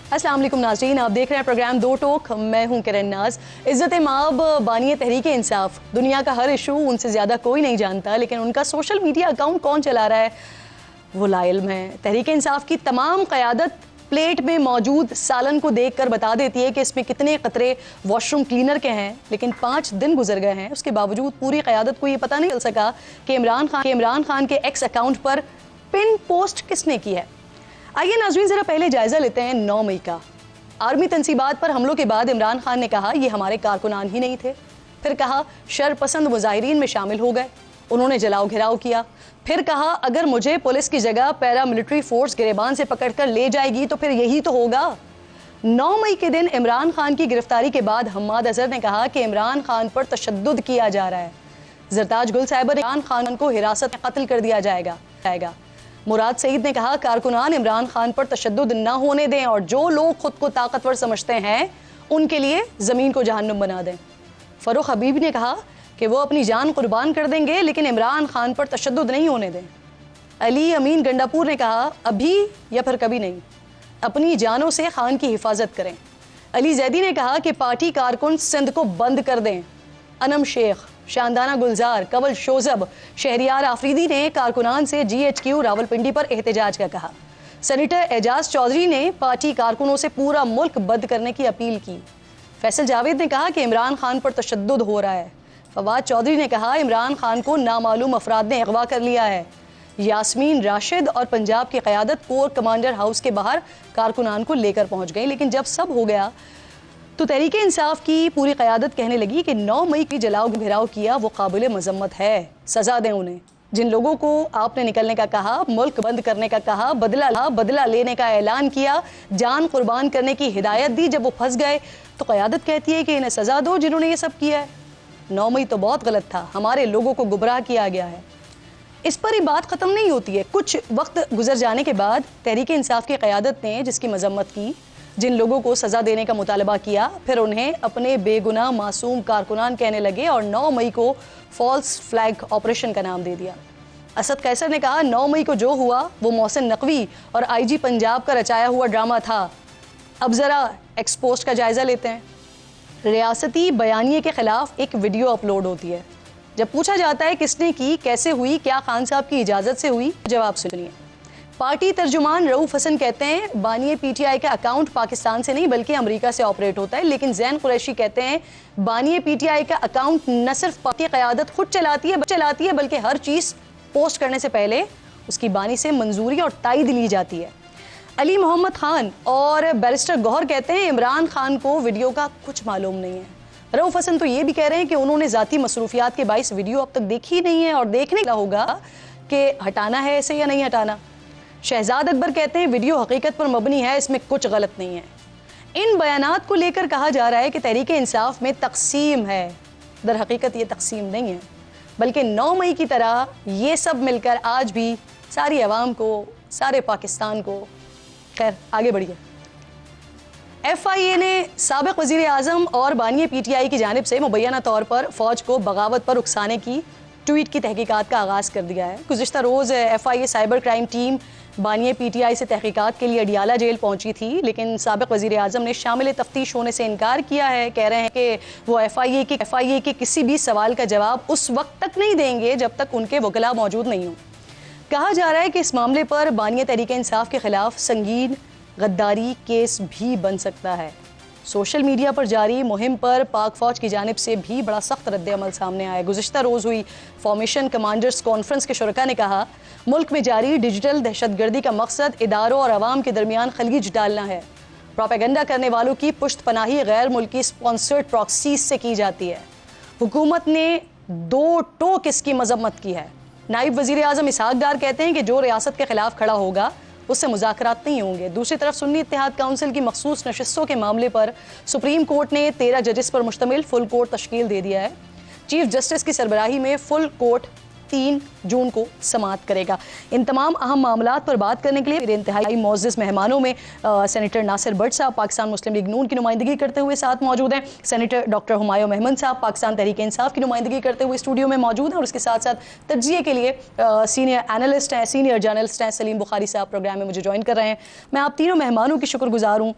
अस्सलाम वालेकुम नाज़रीन, आप देख रहे हैं प्रोग्राम दो टोक। मैं हूं किरण नाज। इज़्ज़त माब बानी तहरीक इंसाफ, दुनिया का हर इशू उनसे ज़्यादा कोई नहीं जानता, लेकिन उनका सोशल मीडिया अकाउंट कौन चला रहा है वो लाइल्म है। तहरीक इंसाफ की तमाम क़यादत प्लेट में मौजूद सालन को देखकर बता देती है कि इसमें कितने कतरे वॉशरूम क्लीनर के हैं, लेकिन 5 दिन गुजर गए हैं, उसके बावजूद पूरी क़यादत को ये पता नहीं चल सका कि इमरान खान के एक्स अकाउंट पर पिन पोस्ट किसने की है। आइए नाज़रीन ज़रा पहले जायज़ा लेते हैं 9 मई का। आर्मी तनसीबात पर हमलों के बाद इमरान खान ने कहा ये हमारे कारकुनान ही नहीं थे। फिर कहा शरपसंद मुजाहिरीन में शामिल हो गए, उन्होंने जलाओ घिराव किया। फिर कहा अगर मुझे पुलिस की जगह पैरा मिलिट्री फोर्स गिरेबान से पकड़कर ले जाएगी तो फिर यही तो होगा। 9 मई के दिन इमरान खान की गिरफ्तारी के बाद हम्माद अजहर ने कहा कि इमरान खान पर तशद्दुद किया जा रहा है। जरताज गुल साहिबा ने इमरान खान को हिरासत में कत्ल कर दिया जाएगा। मुराद सईद ने कहा कारकुनान इमरान खान पर तशद्दुद न होने दें और जो लोग खुद को ताकतवर समझते हैं उनके लिए ज़मीन को जहन्नुम बना दें। फ़रूख हबीब ने कहा कि वो अपनी जान कुर्बान कर देंगे लेकिन इमरान खान पर तशद्दुद नहीं होने दें। अली अमीन गंडापुर ने कहा अभी या फिर कभी नहीं, अपनी जानों से खान की हिफाजत करें। अली जैदी ने कहा कि पार्टी कारकुन सिंध को बंद कर दें। अनम शेख, शानदाना गुलजार, कवल शोजब, शहरियार आफरीदी ने कारकुनान से GHQ रावलपिंडी पर एहतजाज का कहा। सेनेटर एजाज चौधरी ने पार्टी कारकुनों से पूरा मुल्क बंद करने की अपील की। फैसल जावेद ने कहा कि इमरान खान पर तशद्दुद हो रहा है। फवाद चौधरी ने कहा इमरान खान को नामालूम अफराद ने अगवा कर लिया है। यास्मीन राशिद और पंजाब की क़यादत कोर कमांडर हाउस के बाहर कारकुनान को लेकर पहुंच गई, लेकिन जब सब हो गया तो तहरीक इंसाफ की पूरी क़यादत कहने लगी कि 9 मई की जलाओ घिराव किया वो काबिल मजम्मत है, सज़ा दें उन्हें। जिन लोगों को आपने निकलने का कहा, मुल्क बंद करने का कहा, बदला लेने का ऐलान किया, जान कुर्बान करने की हिदायत दी, जब वो फंस गए तो क़यादत कहती है कि इन्हें सज़ा दो जिन्होंने ये सब किया है। 9 मई तो बहुत गलत था, हमारे लोगों को गुमराह किया गया है। इस पर ही बात ख़त्म नहीं होती है। कुछ वक्त गुजर जाने के बाद तहरीक इंसाफ की क़यादत ने जिसकी मजम्मत की, जिन लोगों को सज़ा देने का मुतालबा किया, फिर उन्हें अपने बेगुनाह मासूम कारकुनान कहने लगे और 9 मई को फॉल्स फ्लैग ऑपरेशन का नाम दे दिया। असद कैसर ने कहा 9 मई को जो हुआ वो मोहसिन नकवी और IG पंजाब का रचाया हुआ ड्रामा था। अब ज़रा एक्सपोस्ट का जायज़ा लेते हैं। रियासती बयानिए के ख़िलाफ़ एक वीडियो अपलोड होती है। जब पूछा जाता है किसने की, कैसे हुई, क्या खान साहब की इजाज़त से हुई, जवाब सुनिए। पार्टी तर्जुमान रऊफ़ हसन कहते हैं बानिए PTI का अकाउंट पाकिस्तान से नहीं बल्कि अमेरिका से ऑपरेट होता है, लेकिन जैन कुरैशी कहते हैं बानिए PTI का अकाउंट न सिर्फ पार्टी क़यादत खुद चलाती है बल्कि हर चीज़ पोस्ट करने से पहले उसकी बानी से मंजूरी और तायद ली जाती है। अली मोहम्मद खान और बैरिस्टर गौहर कहते हैं इमरान खान को वीडियो का कुछ मालूम नहीं है। रऊफ़ हसन तो ये भी कह रहे हैं कि उन्होंने ज़ाती मसरूफियात के बाइस वीडियो अब तक देखी नहीं है और देखने का होगा कि हटाना है इसे या नहीं हटाना। शहजाद अकबर कहते हैं वीडियो हकीकत पर मबनी है, इसमें कुछ गलत नहीं है। इन बयानात को लेकर कहा जा रहा है कि तहरीक इंसाफ में तकसीम है, दर हकीकत ये तकसीम नहीं है, बल्कि 9 मई की तरह ये सब मिलकर आज भी सारी अवाम को, सारे पाकिस्तान को, खैर आगे बढ़िए। FIA ने साबिक़ वज़ीर आज़म और बानिए PTI की जानिब से मुबैना तौर पर फ़ौज को बगावत पर उकसाने की ट्वीट की तहकीकात का आगाज़ कर दिया है। गुज़िश्ता रोज़ FIA साइबर क्राइम टीम बानिए PTI से तहकीकात के लिए अडियाला जेल पहुंची थी, लेकिन साबिक़ वज़ीर आज़म ने शामिल तफ्तीश होने से इनकार किया है। कह रहे हैं कि वो FIA के किसी भी सवाल का जवाब उस वक्त तक नहीं देंगे जब तक उनके वकला मौजूद नहीं हों। कहा जा रहा है कि इस मामले पर बानिए तहरीक इंसाफ के ख़िलाफ़ संगीन गद्दारी केस भी बन सकता है। सोशल मीडिया पर जारी मुहिम पर पाक फ़ौज की जानिब से भी बड़ा सख्त रद्द-ए-अमल सामने आया। गुज़िश्ता रोज़ हुई फॉर्मेशन कमांडर्स कॉन्फ्रेंस के शुरका ने कहा मुल्क में जारी डिजिटल दहशतगर्दी का मकसद इदारों और आवाम के दरमियान खलीज डालना है। प्रोपेगेंडा करने वालों की पुश्त पनाही गैर मुल्की स्पॉन्सर्ड प्रॉक्सीज से की जाती है। हुकूमत ने 2 टोक इसकी मजम्मत की है। नायब वज़ीर आज़म इसहाक डार कहते हैं कि जो रियासत के ख़िलाफ़ खड़ा होगा उससे मुज़ाकरात नहीं होंगे। दूसरी तरफ सुन्नी इत्तेहाद काउंसिल की मखसूस नशिस्तों के मामले पर सुप्रीम कोर्ट ने 13 जजेस पर मुश्तमिल फुल कोर्ट तश्कील दे दिया है। चीफ जस्टिस की सरबराही में फुल कोर्ट 3 जून को समाअत करेगा। इन तमाम अहम मामलात पर बात करने के लिए मेरे इंतहाई मोअज़्ज़ज़ मेहमानों में सेनेटर नासिर भट्ट साहब पाकिस्तान मुस्लिम लीग नून की नुमाइंदगी करते हुए साथ मौजूद हैं। सेनेटर डॉक्टर हुमायूं अहमद साहब पाकिस्तान तहरीक इंसाफ की नुमाइंदगी करते हुए स्टूडियो में मौजूद हैं और उसके साथ साथ तज्ज़िये के लिए सीनियर एनालिस्ट हैं, सीनियर जर्नलिस्ट हैं, सलीम बुखारी साहब प्रोग्राम में मुझे ज्वाइन कर रहे हैं। मैं आप तीनों मेहमानों की शुक्रगुजार हूँ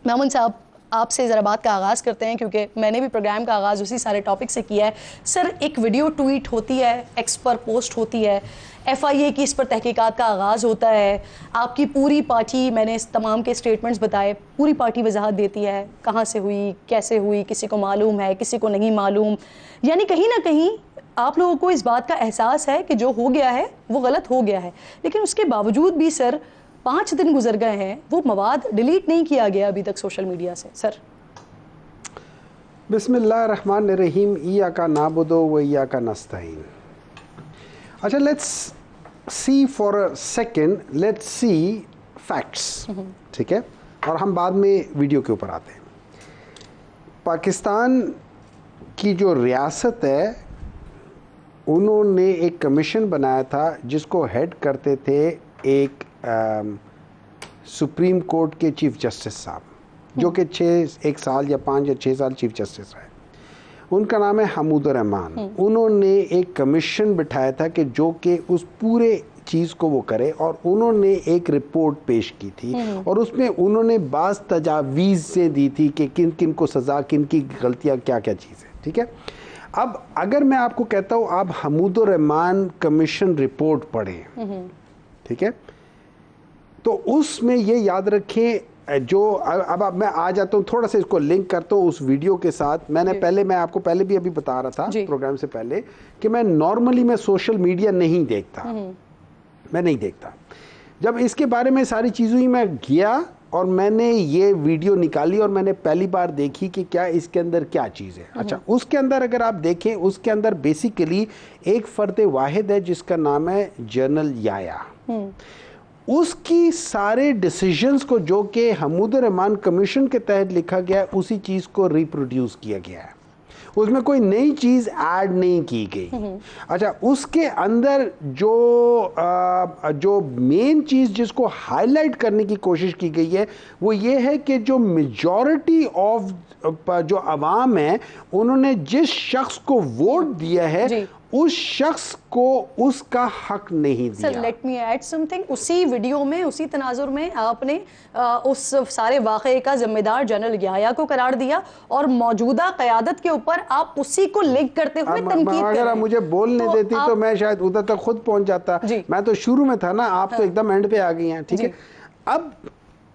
मामून साहब, आपसे ज़रा बात का आगाज़ करते हैं क्योंकि मैंने भी प्रोग्राम का आगाज़ उसी सारे टॉपिक से किया है। सर, एक वीडियो ट्वीट होती है, एक्स पर पोस्ट होती है, FIA की इस पर तहकीकात का आगाज़ होता है, आपकी पूरी पार्टी, मैंने इस तमाम के स्टेटमेंट्स बताए, पूरी पार्टी वजाहत देती है कहाँ से हुई, कैसे हुई, किसी को मालूम है, किसी को नहीं मालूम। यानी कहीं ना कहीं आप लोगों को इस बात का एहसास है कि जो हो गया है वो गलत हो गया है, लेकिन उसके बावजूद भी सर 5 दिन गुजर गए हैं, वो मवाद डिलीट नहीं किया गया अभी तक सोशल मीडिया से। सर, बिस्मिल्लाहिर्रहमानिर्रहीम, इय्याका नाबुदु व इय्याका नस्तईन। अच्छा, let's see for a second, let's see facts, ठीक है, और हम बाद में वीडियो के ऊपर आते हैं। पाकिस्तान की जो रियासत है, उन्होंने एक कमीशन बनाया था जिसको हेड करते थे एक सुप्रीम कोर्ट के चीफ जस्टिस साहब, जो कि 1 साल या 5 या 6 साल चीफ जस्टिस रहे। उनका नाम है हमूदुर रहमान। उन्होंने एक कमीशन बिठाया था कि जो कि उस पूरे चीज़ को वो करे, और उन्होंने एक रिपोर्ट पेश की थी और उसमें उन्होंने बाज़ तजावीज़ से दी थी कि किन किन को सज़ा, किन की गलतियाँ, क्या क्या चीज़ है, ठीक है। अब अगर मैं आपको कहता हूँ आप हमूदुर रहमान कमीशन रिपोर्ट पढ़ें, ठीक है, तो उसमें ये याद रखें, जो अब मैं आ जाता हूँ, थोड़ा सा इसको लिंक करता हूँ उस वीडियो के साथ। मैं आपको पहले भी अभी बता रहा था प्रोग्राम से पहले कि मैं नॉर्मली मैं सोशल मीडिया नहीं देखता, मैं नहीं देखता। जब इसके बारे में सारी चीज़ों ही मैं गया और मैंने ये वीडियो निकाली और मैंने पहली बार देखी कि क्या इसके अंदर क्या चीज़ है। अच्छा, उसके अंदर अगर आप देखें, उसके अंदर बेसिकली एक फ़र्द वाहिद है जिसका नाम है जनरल याया। उसकी सारे डिसीजंस को जो कि हमूदुर रहमान कमीशन के तहत लिखा गया है, उसी चीज़ को रिप्रोड्यूस किया गया है, उसमें कोई नई चीज़ ऐड नहीं की गई। अच्छा, उसके अंदर जो मेन चीज़ जिसको हाईलाइट करने की कोशिश की गई है वो ये है कि जो मेजॉरिटी ऑफ जो अवाम है, उन्होंने जिस शख्स को वोट दिया है उस शख्स को उसका हक नहीं दिया। Sir, let me add something. उसी वीडियो में, उसी तनाजुर में आपने उस सारे वाक़े का जिम्मेदार जनरल याया को करार दिया और मौजूदा क़यादत के ऊपर आप उसी को लिंक करते हुए तनकीद कर रहे हैं। अगर आप मुझे बोलने देती तो मैं शायद उधर तक खुद पहुंच जाता। मैं तो शुरू में था ना, आप तो एकदम एंड पे आ गई हैं, ठीक है। अब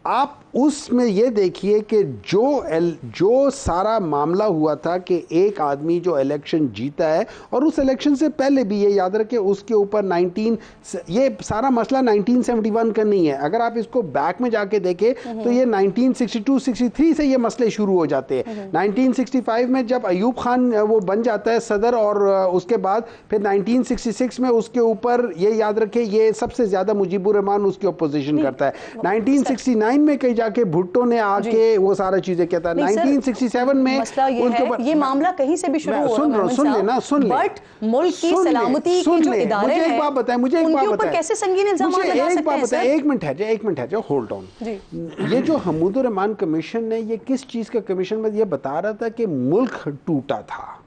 आप उसमें ये देखिए कि जो सारा मामला हुआ था कि एक आदमी जो इलेक्शन जीता है, और उस इलेक्शन से पहले भी ये याद रखें उसके ऊपर ये सारा मसला 1971 का नहीं है। अगर आप इसको बैक में जाके देखें तो ये 1962-63 से ये मसले शुरू हो जाते हैं। 1965 में जब अयूब खान वो बन जाता है सदर, और उसके बाद फिर 1966 में उसके ऊपर ये याद रखें ये सबसे ज़्यादा मुजीबुर रहमान उसकी अपोजिशन करता है। 1969 में कहीं जाके भुट्टो ने आके वो सारा चीजें कहता है। 1967 में ये मामला कहीं से भी शुरू हो रहा है, सुन लेना, सुन ले, बट मुल्क की सलामती की जो इदारे हैं, मुझे एक बात बताएं, उनके ऊपर कैसे संगीन इल्जामात लगा सकते हैं सर? एक मिनट है, होल्ड ऑन। ये जो हमूदुर रहमान कमीशन ने, ये किस चीज का कमीशन में ये बता रहा था कि मुल्क टूटा था,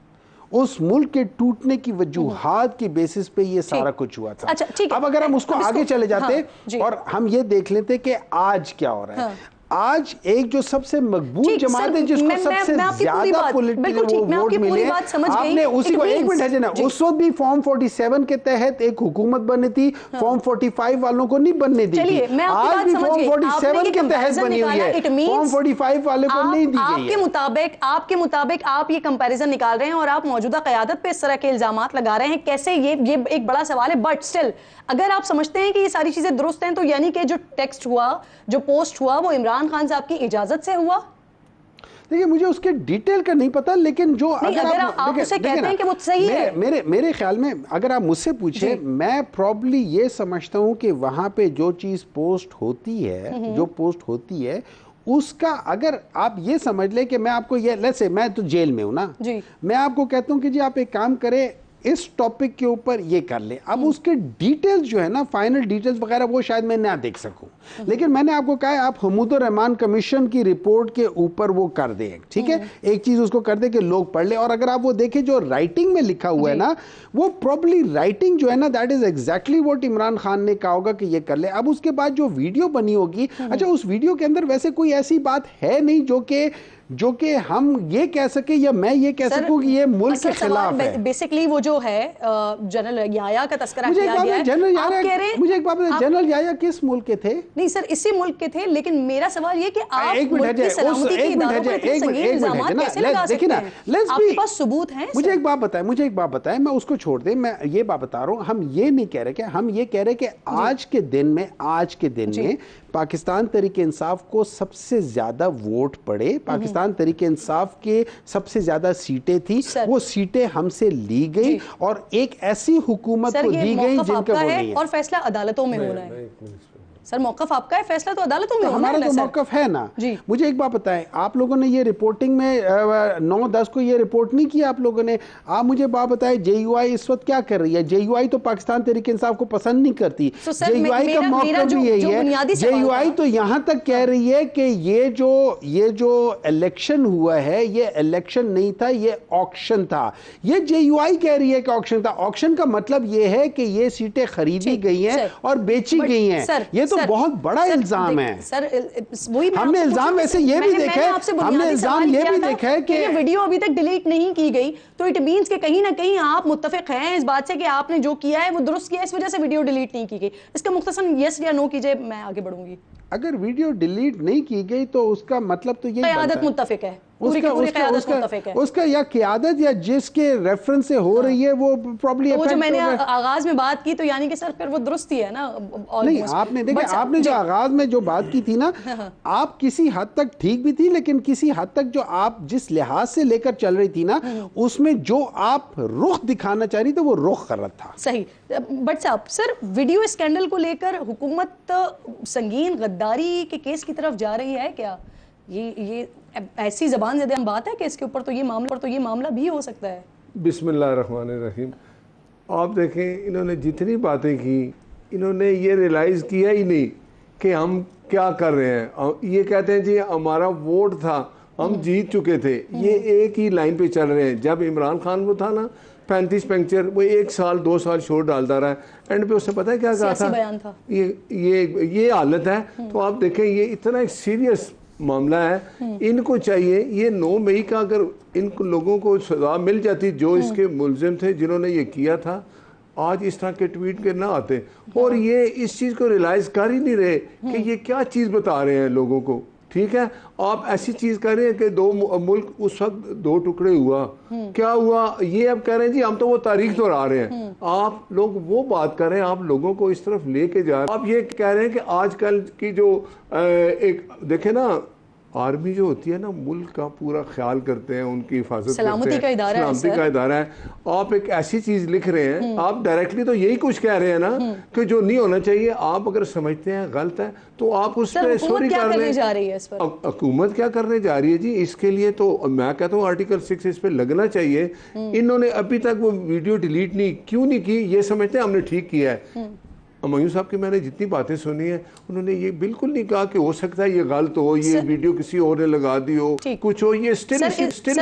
उस मुल्क के टूटने की वजूहात की बेसिस पे ये सारा कुछ हुआ था। अच्छा, अब अगर हम उसको आगे चले जाते और हम ये देख लेते कि आज क्या हो रहा है। आज एक जो सबसे मकबूल जमात है जिसको सबसे ज्यादा पॉलिटिकल वोट मिले, आपने उसी को, एक मिनट है ना, उस वक्त भी फॉर्म 47 के तहत एक हुकूमत बनी थी, फॉर्म 45 वालों को नहीं बनने दी थी। आज भी फॉर्म 47 के तहत बनी हुई है, फॉर्म 45 वाले को नहीं दी गई है। आपके मुताबिक आप ये कंपैरिजन निकाल रहे हैं और आप मौजूदा क़यादत पे इस तरह के इल्जामात लगा रहे हैं, कैसे? ये एक बड़ा सवाल है। बट स्टिल, अगर आप समझते हैं कि ये सारी चीजें दुरुस्त हैं, तो यानी कि जो टेक्स्ट हुआ, जो पोस्ट हुआ, वो इमरान खान साहब की इजाजत से हुआ? देखिए, मुझे उसके डिटेल का नहीं पता, लेकिन जो अगर आप उसे कहते हैं कि वो सही है, मेरे ख्याल में अगर आप मुझसे पूछे, मैं प्रॉब्ली ये समझता हूं कि वहां पे जो चीज पोस्ट होती है, उसका अगर आप ये समझ ले कि मैं आपको ये, लेट्स से मैं तो जेल में हूं ना, मैं आपको कहता हूं कि जी आप एक काम करें, इस टॉपिक के ऊपर ये कर ले। अब उसके डिटेल्स जो है ना, फाइनल डिटेल्स वगैरह, वो शायद मैं ना देख सकूं, लेकिन मैंने आपको कहा है आप हमूदुर रहमान कमीशन की रिपोर्ट के ऊपर वो कर दें, ठीक है, एक चीज उसको कर दे कि लोग पढ़ ले। और अगर आप वो देखें जो राइटिंग में लिखा हुआ है ना, वो प्रॉब्ली राइटिंग जो है ना, that is exactly what Imran Khan ने कहा होगा कि ये कर ले। अब उसके बाद जो वीडियो बनी होगी, अच्छा उस वीडियो के अंदर वैसे कोई ऐसी बात है नहीं जो कि हम ये कह सके या मैं ये कह सकूं कि ये मुल्क के खिलाफ है। बेसिकली वो जो है जनरल याया का तस्करा मुझे किया गया है। मुझे एक बात बताइए, जनरल याया किस मुल्क के थे? नहीं सर, इसी मुल्क के थे, लेकिन मेरा सवाल ये कि आप एक मुल्क की सलामती के इदारों पर इतने संगीन इल्जामात कैसे लगा सकते हैं? आपके पास सबूत हैं? मुझे एक बात बताएं, मैं उसको छोड़ दें, मैं ये बात बता रहा हूं, हम ये नहीं कह रहे कि हम ये कह रहे कि आज के दिन में पाकिस्तान तहरीक इंसाफ को सबसे ज्यादा वोट पड़े, पाकिस्तान तहरीक इंसाफ के सबसे ज्यादा सीटें थी, वो सीटें हमसे ली गई और एक ऐसी हुकूमत को दी गई जिनका वो नहीं है। और फैसला अदालतों में होना है। सर मौकफ आपका है, फैसला तो अदालतों में होना है। हमारा तो मौकफ है ना। मुझे एक बात बताएं, आप लोगों ने ये रिपोर्टिंग में 9-10 को ये रिपोर्ट नहीं किया आप लोगों ने। आप मुझे बात बताएं, जेयूआई इस वक्त क्या कर रही है? जेयूआई तो पाकिस्तान तहरीक इंसाफ को पसंद नहीं करती। जेयूआई का मौकफ भी यही है। जेयूआई तो यहां तक कह रही है कि ये जो इलेक्शन हुआ है, ये इलेक्शन नहीं था, ये ऑक्शन था। ये जेयूआई कह रही है कि ऑक्शन था। ऑक्शन का मतलब ये है कि ये सीटें खरीदी गई हैं और बेची गई हैं। ये तो बहुत बड़ा इल्जाम है सर। वही हमने इल्जाम वैसे ये भी देखा है, हमने इल्जाम ये भी देखा है कि ये वीडियो अभी तक डिलीट नहीं की गई, तो इट मींस कि कहीं ना कहीं आप मुत्तफिक हैं इस बात से कि आपने जो किया है वो दुरुस्त किया है, इस वजह से वीडियो डिलीट नहीं की गई। इसका मुख्तसर यस या नो कीजिए, मैं आगे बढ़ूंगी। अगर वीडियो डिलीट नहीं की गई तो उसका मतलब तो यही क़यादत मुत्तफिक है, उसका या क़यादत या जिसके रेफरेंस से हो रही है वो प्रॉब्ली। वो जो मैंने आगाज में बात की तो यानी कि सर फिर वो दुरुस्त ही है ना। नहीं, आपने देखा, आपने जो आगाज में जो बात की थी ना, आप किसी हद तक ठीक भी थी, लेकिन किसी हद तक जो आप जिस लिहाज से लेकर चल रही थी ना, उसमें जो आप रुख दिखाना चाह रही थी वो रुख गलत था। सही। बट साहब, सर वीडियो स्कैंडल को लेकर हुकूमत संगीन गद्दारी के केस की तरफ जा रही है क्या? ये ऐसी जबान ज़दे हम बात है कि इसके ऊपर तो ये मामला भी हो सकता है। बिस्मिल्लाहिर्रहमानिर्रहीम। आप देखें, इन्होंने जितनी बातें की, इन्होंने ये रियलाइज़ किया ही नहीं कि हम क्या कर रहे हैं। ये कहते हैं जी हमारा वोट था, हम जीत चुके थे। ये एक ही लाइन पे चल रहे हैं। जब इमरान खान वो था ना 35 पंक्चर, वो 1 साल 2 साल शोर डालता रहा, एंड पे उसने पता है क्या कहा था? ये हालत है। तो आप देखें, ये इतना एक सीरियस मामला है। इनको चाहिए, ये 9 मई का अगर इन लोगों को सजा मिल जाती जो इसके मुलजिम थे, जिन्होंने ये किया था, आज इस तरह के ट्वीट के ना आते। और ये इस चीज़ को रियलाइज़ कर ही नहीं रहे कि ये क्या चीज़ बता रहे हैं लोगों को। ठीक है, आप ऐसी चीज़ कर रहे हैं कि 2 मुल्क उस वक्त 2 टुकड़े हुआ, क्या हुआ ये अब कह रहे हैं जी हम तो वो तारीख दोहरा रहे हैं। आप लोग वो बात कर रहे हैं, आप लोगों को इस तरफ लेके जा रहे हैं। आप ये कह रहे हैं कि आजकल की जो एक देखे ना, आर्मी जो होती है ना, मुल्क का पूरा ख्याल करते हैं, उनकी हिफाजत करते हैं, सलामती का इदारा है। आप एक ऐसी चीज़ लिख रहे हैं, आप डायरेक्टली तो यही कुछ कह रहे हैं ना कि जो नहीं होना चाहिए। आप अगर समझते हैं गलत है तो आप उस पर सॉरी कर लें। हुकूमत क्या करने जा रही है जी? इसके लिए तो मैं कहता हूँ आर्टिकल 6 इस पर लगना चाहिए। इन्होंने अभी तक वो वीडियो डिलीट क्यों नहीं की? ये समझते हैं हमने ठीक किया है। हुमायूं साहब की मैंने जितनी बातें सुनी है, उन्होंने ये बिल्कुल नहीं कहा कि हो सकता है ये गलत हो, ये वीडियो किसी और ने लगा दी हो, कुछ हो। ये स्टिल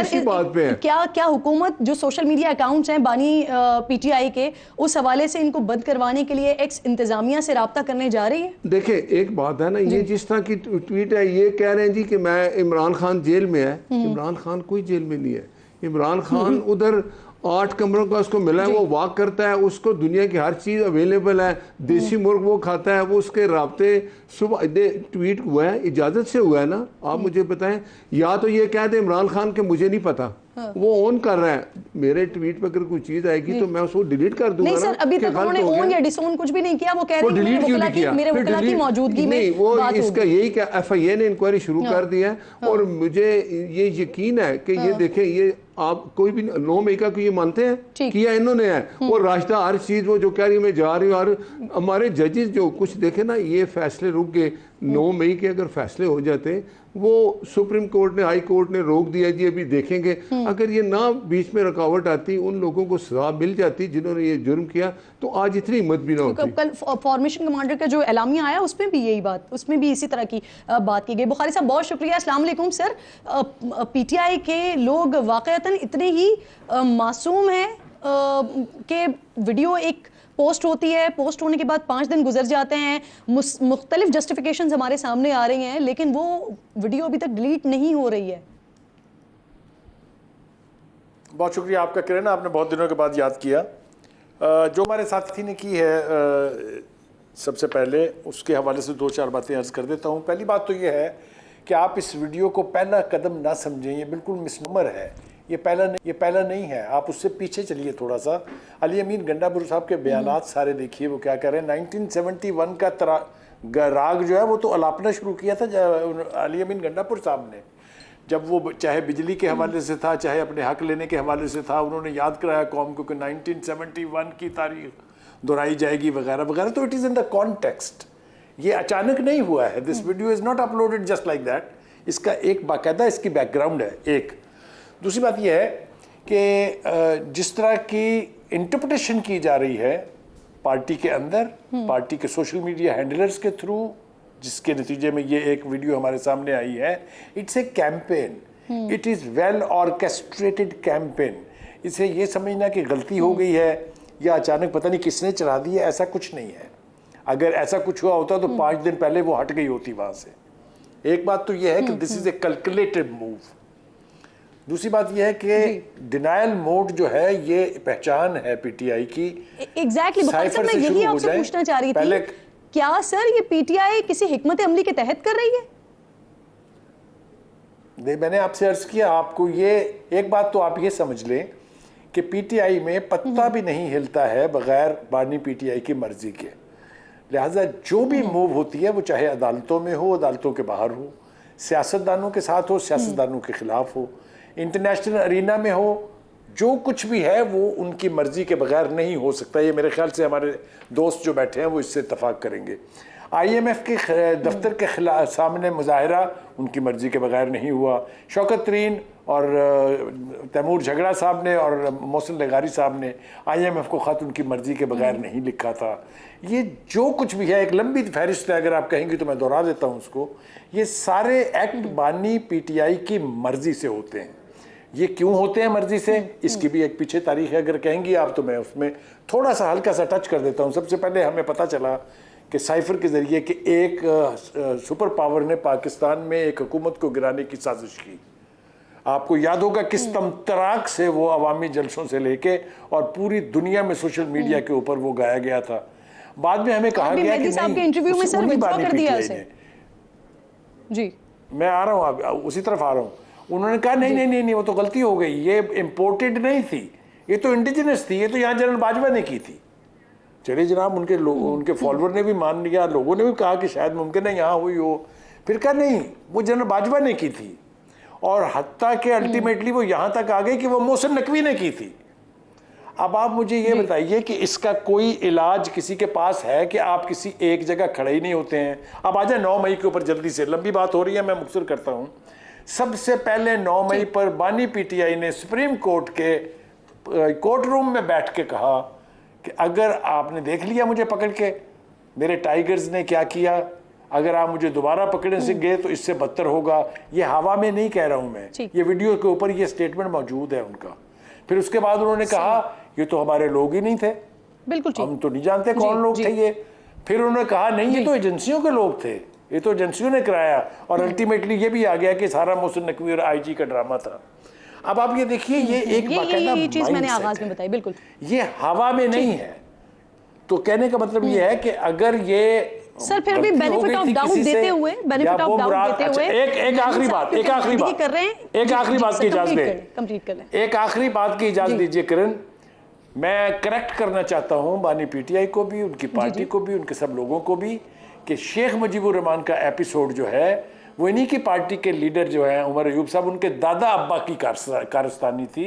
इसी बात पे है। क्या हुकूमत जो सोशल मीडिया अकाउंट्स हैं बानी पीटीआई के, उस हवाले से इनको बंद करवाने के लिए एक्स इंतजामिया से राब्ता करने जा रही है? देखें, एक बात है ना, ये जिस तरह की ट्वीट है, ये कह रहे हैं जी कि मैं इमरान खान जेल में है। इमरान खान कोई जेल में नहीं है। इमरान खान उधर 8 कमरों का उसको मिला है, वो वॉक करता है, उसको दुनिया की हर चीज़ अवेलेबल है। देसी मुर्ग वो खाता है, वो उसके राब्ते सुबह ट्वीट हुआ है, इजाज़त से हुआ है ना। आप मुझे बताएं, या तो ये कह दे इमरान खान के मुझे नहीं पता, वो ऑन कर रहा है। मेरे ट्वीट पर अगर कोई चीज आएगी तो मैं उसको डिलीट कर दूंगा। नहीं सर, अभी तक उन्होंने ऑन या डिसऑन कुछ भी नहीं किया। वो कह रहे हैं मेरे वकील की मौजूदगी में वो इसका यही क्या एफआईए ने इंक्वायरी शुरू कर दी है। और मुझे ये यकीन है कि ये देखें, ये आप कोई भी 9 मई का ये मानते हैं किया इन्होंने है। और रास्ता हर चीज वो जो कह रही है मैं जा रही हूँ, और हमारे जजेस जो कुछ देखे ना, ये फैसले रुक गए। 9 मई के अगर फैसले हो जाते, वो सुप्रीम कोर्ट ने, हाई कोर्ट ने रोक दिया जी अभी देखेंगे, अगर ये ना बीच में रुकावट आती, उन लोगों को सजा मिल जाती जिन्होंने ये जुर्म किया, तो आज इतनी हिम्मत भी ना होती। कल फॉर्मेशन कमांडर का जो एलामिया आया उसमें भी यही बात, उसमें भी इसी तरह की बात की गई। बुखारी साहब बहुत शुक्रिया। अस्सलाम वालेकुम सर। पीटीआई के लोग वाकईतन इतने ही मासूम हैं कि वीडियो एक पोस्ट होती है, पोस्ट होने के बाद 5 दिन गुजर जाते हैं, मुख्तलिफ जस्टिफिकेशंस हमारे सामने आ रही हैं, लेकिन वो वीडियो अभी तक डिलीट नहीं हो रही है। बहुत शुक्रिया आपका किरण, आपने बहुत दिनों के बाद याद किया। जो हमारे साथी ने की है, सबसे पहले उसके हवाले से 2-4 बातें अर्ज कर देता हूँ। पहली बात तो ये है कि आप इस वीडियो को पहला कदम ना समझें, ये बिल्कुल मिसनमर है, ये पहला नहीं है। आप उससे पीछे चलिए थोड़ा सा। अली अमीन गंडापुर साहब के बयानात सारे देखिए, वो क्या कह रहे हैं। 1971 का राग जो है वो तो अलापना शुरू किया था अली अमीन गंडापुर साहब ने, जब वो चाहे बिजली के हवाले से था, चाहे अपने हक लेने के हवाले से था। उन्होंने याद कराया कौम को कि 1971 की तारीख दोहराई जाएगी वगैरह वगैरह। तो it is in the context, ये अचानक नहीं हुआ है। This video is not uploaded just like that. इसका एक बाकायदा इसकी बैकग्राउंड है। एक दूसरी बात यह है कि जिस तरह की इंटरप्रिटेशन की जा रही है पार्टी के अंदर, पार्टी के सोशल मीडिया हैंडलर्स के थ्रू, जिसके नतीजे में ये एक वीडियो हमारे सामने आई है, it's a campaign, it is well orchestrated campaign. इसे ये समझना कि गलती हो गई है या अचानक पता नहीं किसने चला दी है, ऐसा कुछ नहीं है। अगर ऐसा कुछ हुआ होता तो 5 दिन पहले वो हट गई होती वहाँ से। एक बात तो ये है कि this is a calculated move. दूसरी बात यह है कि डिनायल मोड जो है ये पहचान है पीटीआई की। एग्जैक्टली सर, मैं यही आपसे पूछना चाह रही थी, क्या सर ये पीटीआई किसी हिकमत अमली के तहत कर रही है? नहीं, मैंने आपसे अर्ज किया आपको, ये एक बात तो आप ये समझ लें कि पीटीआई में पत्ता भी नहीं हिलता है बगैर बानी पीटीआई की मर्जी के। लिहाजा जो भी मूव होती है वो चाहे अदालतों में हो, अदालतों के बाहर हो, सियासतदानों के साथ हो, सियासतदानों के खिलाफ हो, इंटरनेशनल अरीना में हो, जो कुछ भी है वो उनकी मर्जी के बगैर नहीं हो सकता। ये मेरे ख्याल से हमारे दोस्त जो बैठे हैं वो इससे इत्तफाक करेंगे। IMF के दफ्तर के खिलाफ सामने मुजाहरा उनकी मर्जी के बगैर नहीं हुआ। शौकत तरीन और तैमूर झगड़ा साहब ने और मोहसिन लगारी साहब ने IMF को ख़त उनकी मर्जी के बगैर नहीं लिखा था। ये जो कुछ भी है एक लंबी फहरिस्त है, अगर आप कहेंगे तो मैं दोहरा देता हूँ उसको। ये सारे एक्ट बानी पीटीआई की मर्जी से होते हैं। ये क्यों होते हैं मर्जी से, इसकी भी एक पीछे तारीख है, अगर कहेंगी आप तो मैं उसमें थोड़ा सा हल्का सा टच कर देता हूँ। सबसे पहले हमें पता चला कि साइफर के ज़रिए कि एक सुपर पावर ने पाकिस्तान में एक हुकूमत को गिराने की साजिश की। आपको याद होगा किस तमतराक से वो अवामी जलसों से लेके और पूरी दुनिया में सोशल मीडिया के ऊपर वो गाया गया था। बाद में हमें कहा गया कि नहीं, इंटरव्यू में सर विथड्रॉ कर दिया उसे। जी, मैं आ रहा हूँ, उसी तरफ आ रहा हूँ। उन्होंने कहा नहीं नहीं नहीं नहीं, वो तो गलती हो गई, ये इम्पोर्टेड नहीं थी, ये तो इंडिजिनस थी, ये तो यहाँ जनरल बाजवा ने की थी। चलिए जनाब, उनके फॉलोअर ने भी मान लिया, लोगों ने भी कहा कि शायद मुमकिन है यहाँ हुई हो। फिर कहा नहीं, वो जनरल बाजवा ने की थी, और हत्ता के अल्टीमेटली वो यहाँ तक आ गई कि वो मोहसिन नकवी ने की थी। अब आप मुझे ये बताइए कि इसका कोई इलाज किसी के पास है कि आप किसी एक जगह खड़े ही नहीं होते हैं। अब आ जाए 9 मई के ऊपर जल्दी से, लंबी बात हो रही है, मैं मुख्तर करता हूँ। सबसे पहले 9 मई पर बानी पीटीआई ने सुप्रीम कोर्ट के कोर्ट रूम में बैठ के कहा कि अगर आपने देख लिया मुझे पकड़ के, मेरे टाइगर्स ने क्या किया, अगर आप मुझे दोबारा पकड़ने से गए तो इससे बदतर होगा। ये हवा में नहीं कह रहा हूं मैं, ये वीडियो के ऊपर ये स्टेटमेंट मौजूद है उनका। फिर उसके बाद उन्होंने कहा ये तो हमारे लोग ही नहीं थे, बिल्कुल हम तो नहीं जानते कौन लोग थे ये। फिर उन्होंने कहा नहीं, ये तो एजेंसियों के लोग थे, ये तो एजेंसियों ने कराया, और अल्टीमेटली ये भी आ गया कि सारा मोहसिन नकवी और IG का ड्रामा था। अब आप ये देखिए, ये एक बाकायदा चीज मैंने आगाज में बताई, बिल्कुल ये हवा में नहीं है। तो कहने का मतलब ये है कि अगर ये सर फिर भी बेनिफिट ऑफ डाउट देते हुए, एक आखिरी बात की इजाजत दें, कंप्लीट कर लें। एक आखिरी बात की इजाजत दीजिए किरण। मैं करेक्ट करना चाहता हूं बानी पीटीआई को भी, उनकी पार्टी को भी, उनके सब लोगों को भी, कि शेख मुजीबुर रहमान का एपिसोड जो है वो इन्हीं की पार्टी के लीडर जो हैं उमर अयूब साहब, उनके दादा अब्बा की कारस्तानी थी,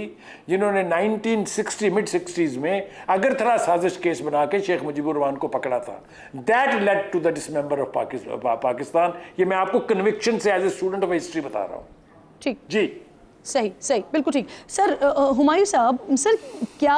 जिन्होंने 1960 मिड 60s में अगरतला साजिश केस बना के शेख मुजीबुर रहमान को पकड़ा था। That led to the dismember of Pakistan. ये मैं आपको कन्विक्शन से as a student of history बता रहा हूँ। ठीक जी, सही सही, बिल्कुल ठीक। सर हुमायूं साहब, सर क्या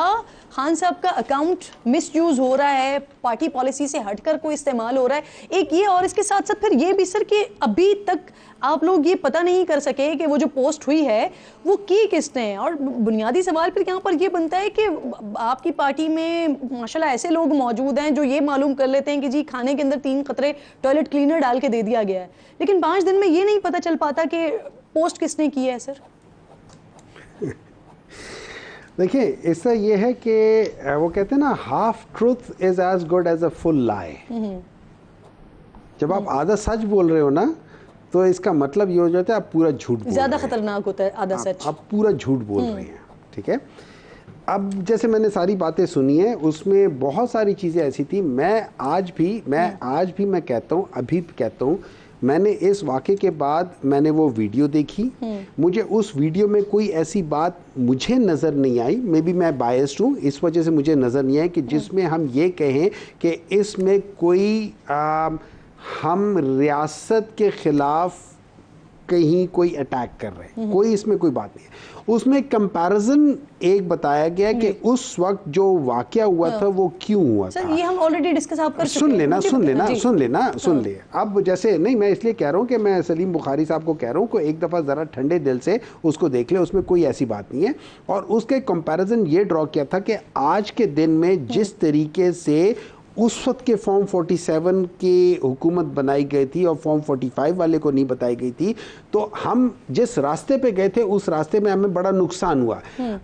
खान साहब का अकाउंट मिसयूज हो रहा है, पार्टी पॉलिसी से हटकर कोई इस्तेमाल हो रहा है, एक ये, और इसके साथ साथ फिर ये भी सर कि अभी तक आप लोग ये पता नहीं कर सके कि वो जो पोस्ट हुई है वो की किसने है। और बुनियादी सवाल फिर यहाँ पर ये बनता है कि आपकी पार्टी में माशाल्लाह ऐसे लोग मौजूद हैं जो ये मालूम कर लेते हैं कि जी खाने के अंदर 3 कतरे टॉयलेट क्लीनर डाल के दे दिया गया है, लेकिन 5 दिन में ये नहीं पता चल पाता कि पोस्ट किसने की है। सर देखिए, इससे ये है कि वो कहते हैं ना, half truth is as good as a full lie. जब आप आधा सच बोल रहे हो ना, तो इसका मतलब ये हो जाता है आप पूरा झूठ बोल रहे हैं। ज्यादा खतरनाक होता है आधा सच। आप पूरा झूठ बोल रहे हैं, ठीक है। अब जैसे मैंने सारी बातें सुनी है, उसमें बहुत सारी चीज़ें ऐसी थी। मैं आज भी मैं कहता हूँ, अभी भी कहता हूँ, मैंने इस वाक़े के बाद मैंने वो वीडियो देखी, मुझे उस वीडियो में कोई ऐसी बात मुझे नज़र नहीं आई, मे बी मैं बायस्ड हूँ, इस वजह से मुझे नज़र नहीं आई कि जिसमें हम ये कहें कि इसमें कोई हम रियासत के ख़िलाफ़ कहीं कोई अटैक कर रहे हैं, कोई इसमें कोई बात नहीं है। उसमें कंपैरिजन एक बताया गया कि उस वक्त जो वाकया हुआ था वो क्यों हुआ सर था। ये हम ऑलरेडी डिस्कस आप कर चुके सुन हैं। लेना जी। सुन ले। अब जैसे नहीं, मैं इसलिए कह रहा हूँ कि मैं सलीम बुखारी साहब को कह रहा हूँ कि एक दफ़ा ज़रा ठंडे दिल से उसको देख ले, उसमें कोई ऐसी बात नहीं है। और उसके कंपैरिजन ये ड्रॉ किया था कि आज के दिन में जिस तरीके से उस वक्त के फॉर्म 47 की हुकूमत बनाई गई थी और फॉर्म 45 वाले को नहीं बताई गई थी, तो हम जिस रास्ते पे गए थे उस रास्ते में हमें बड़ा नुकसान हुआ।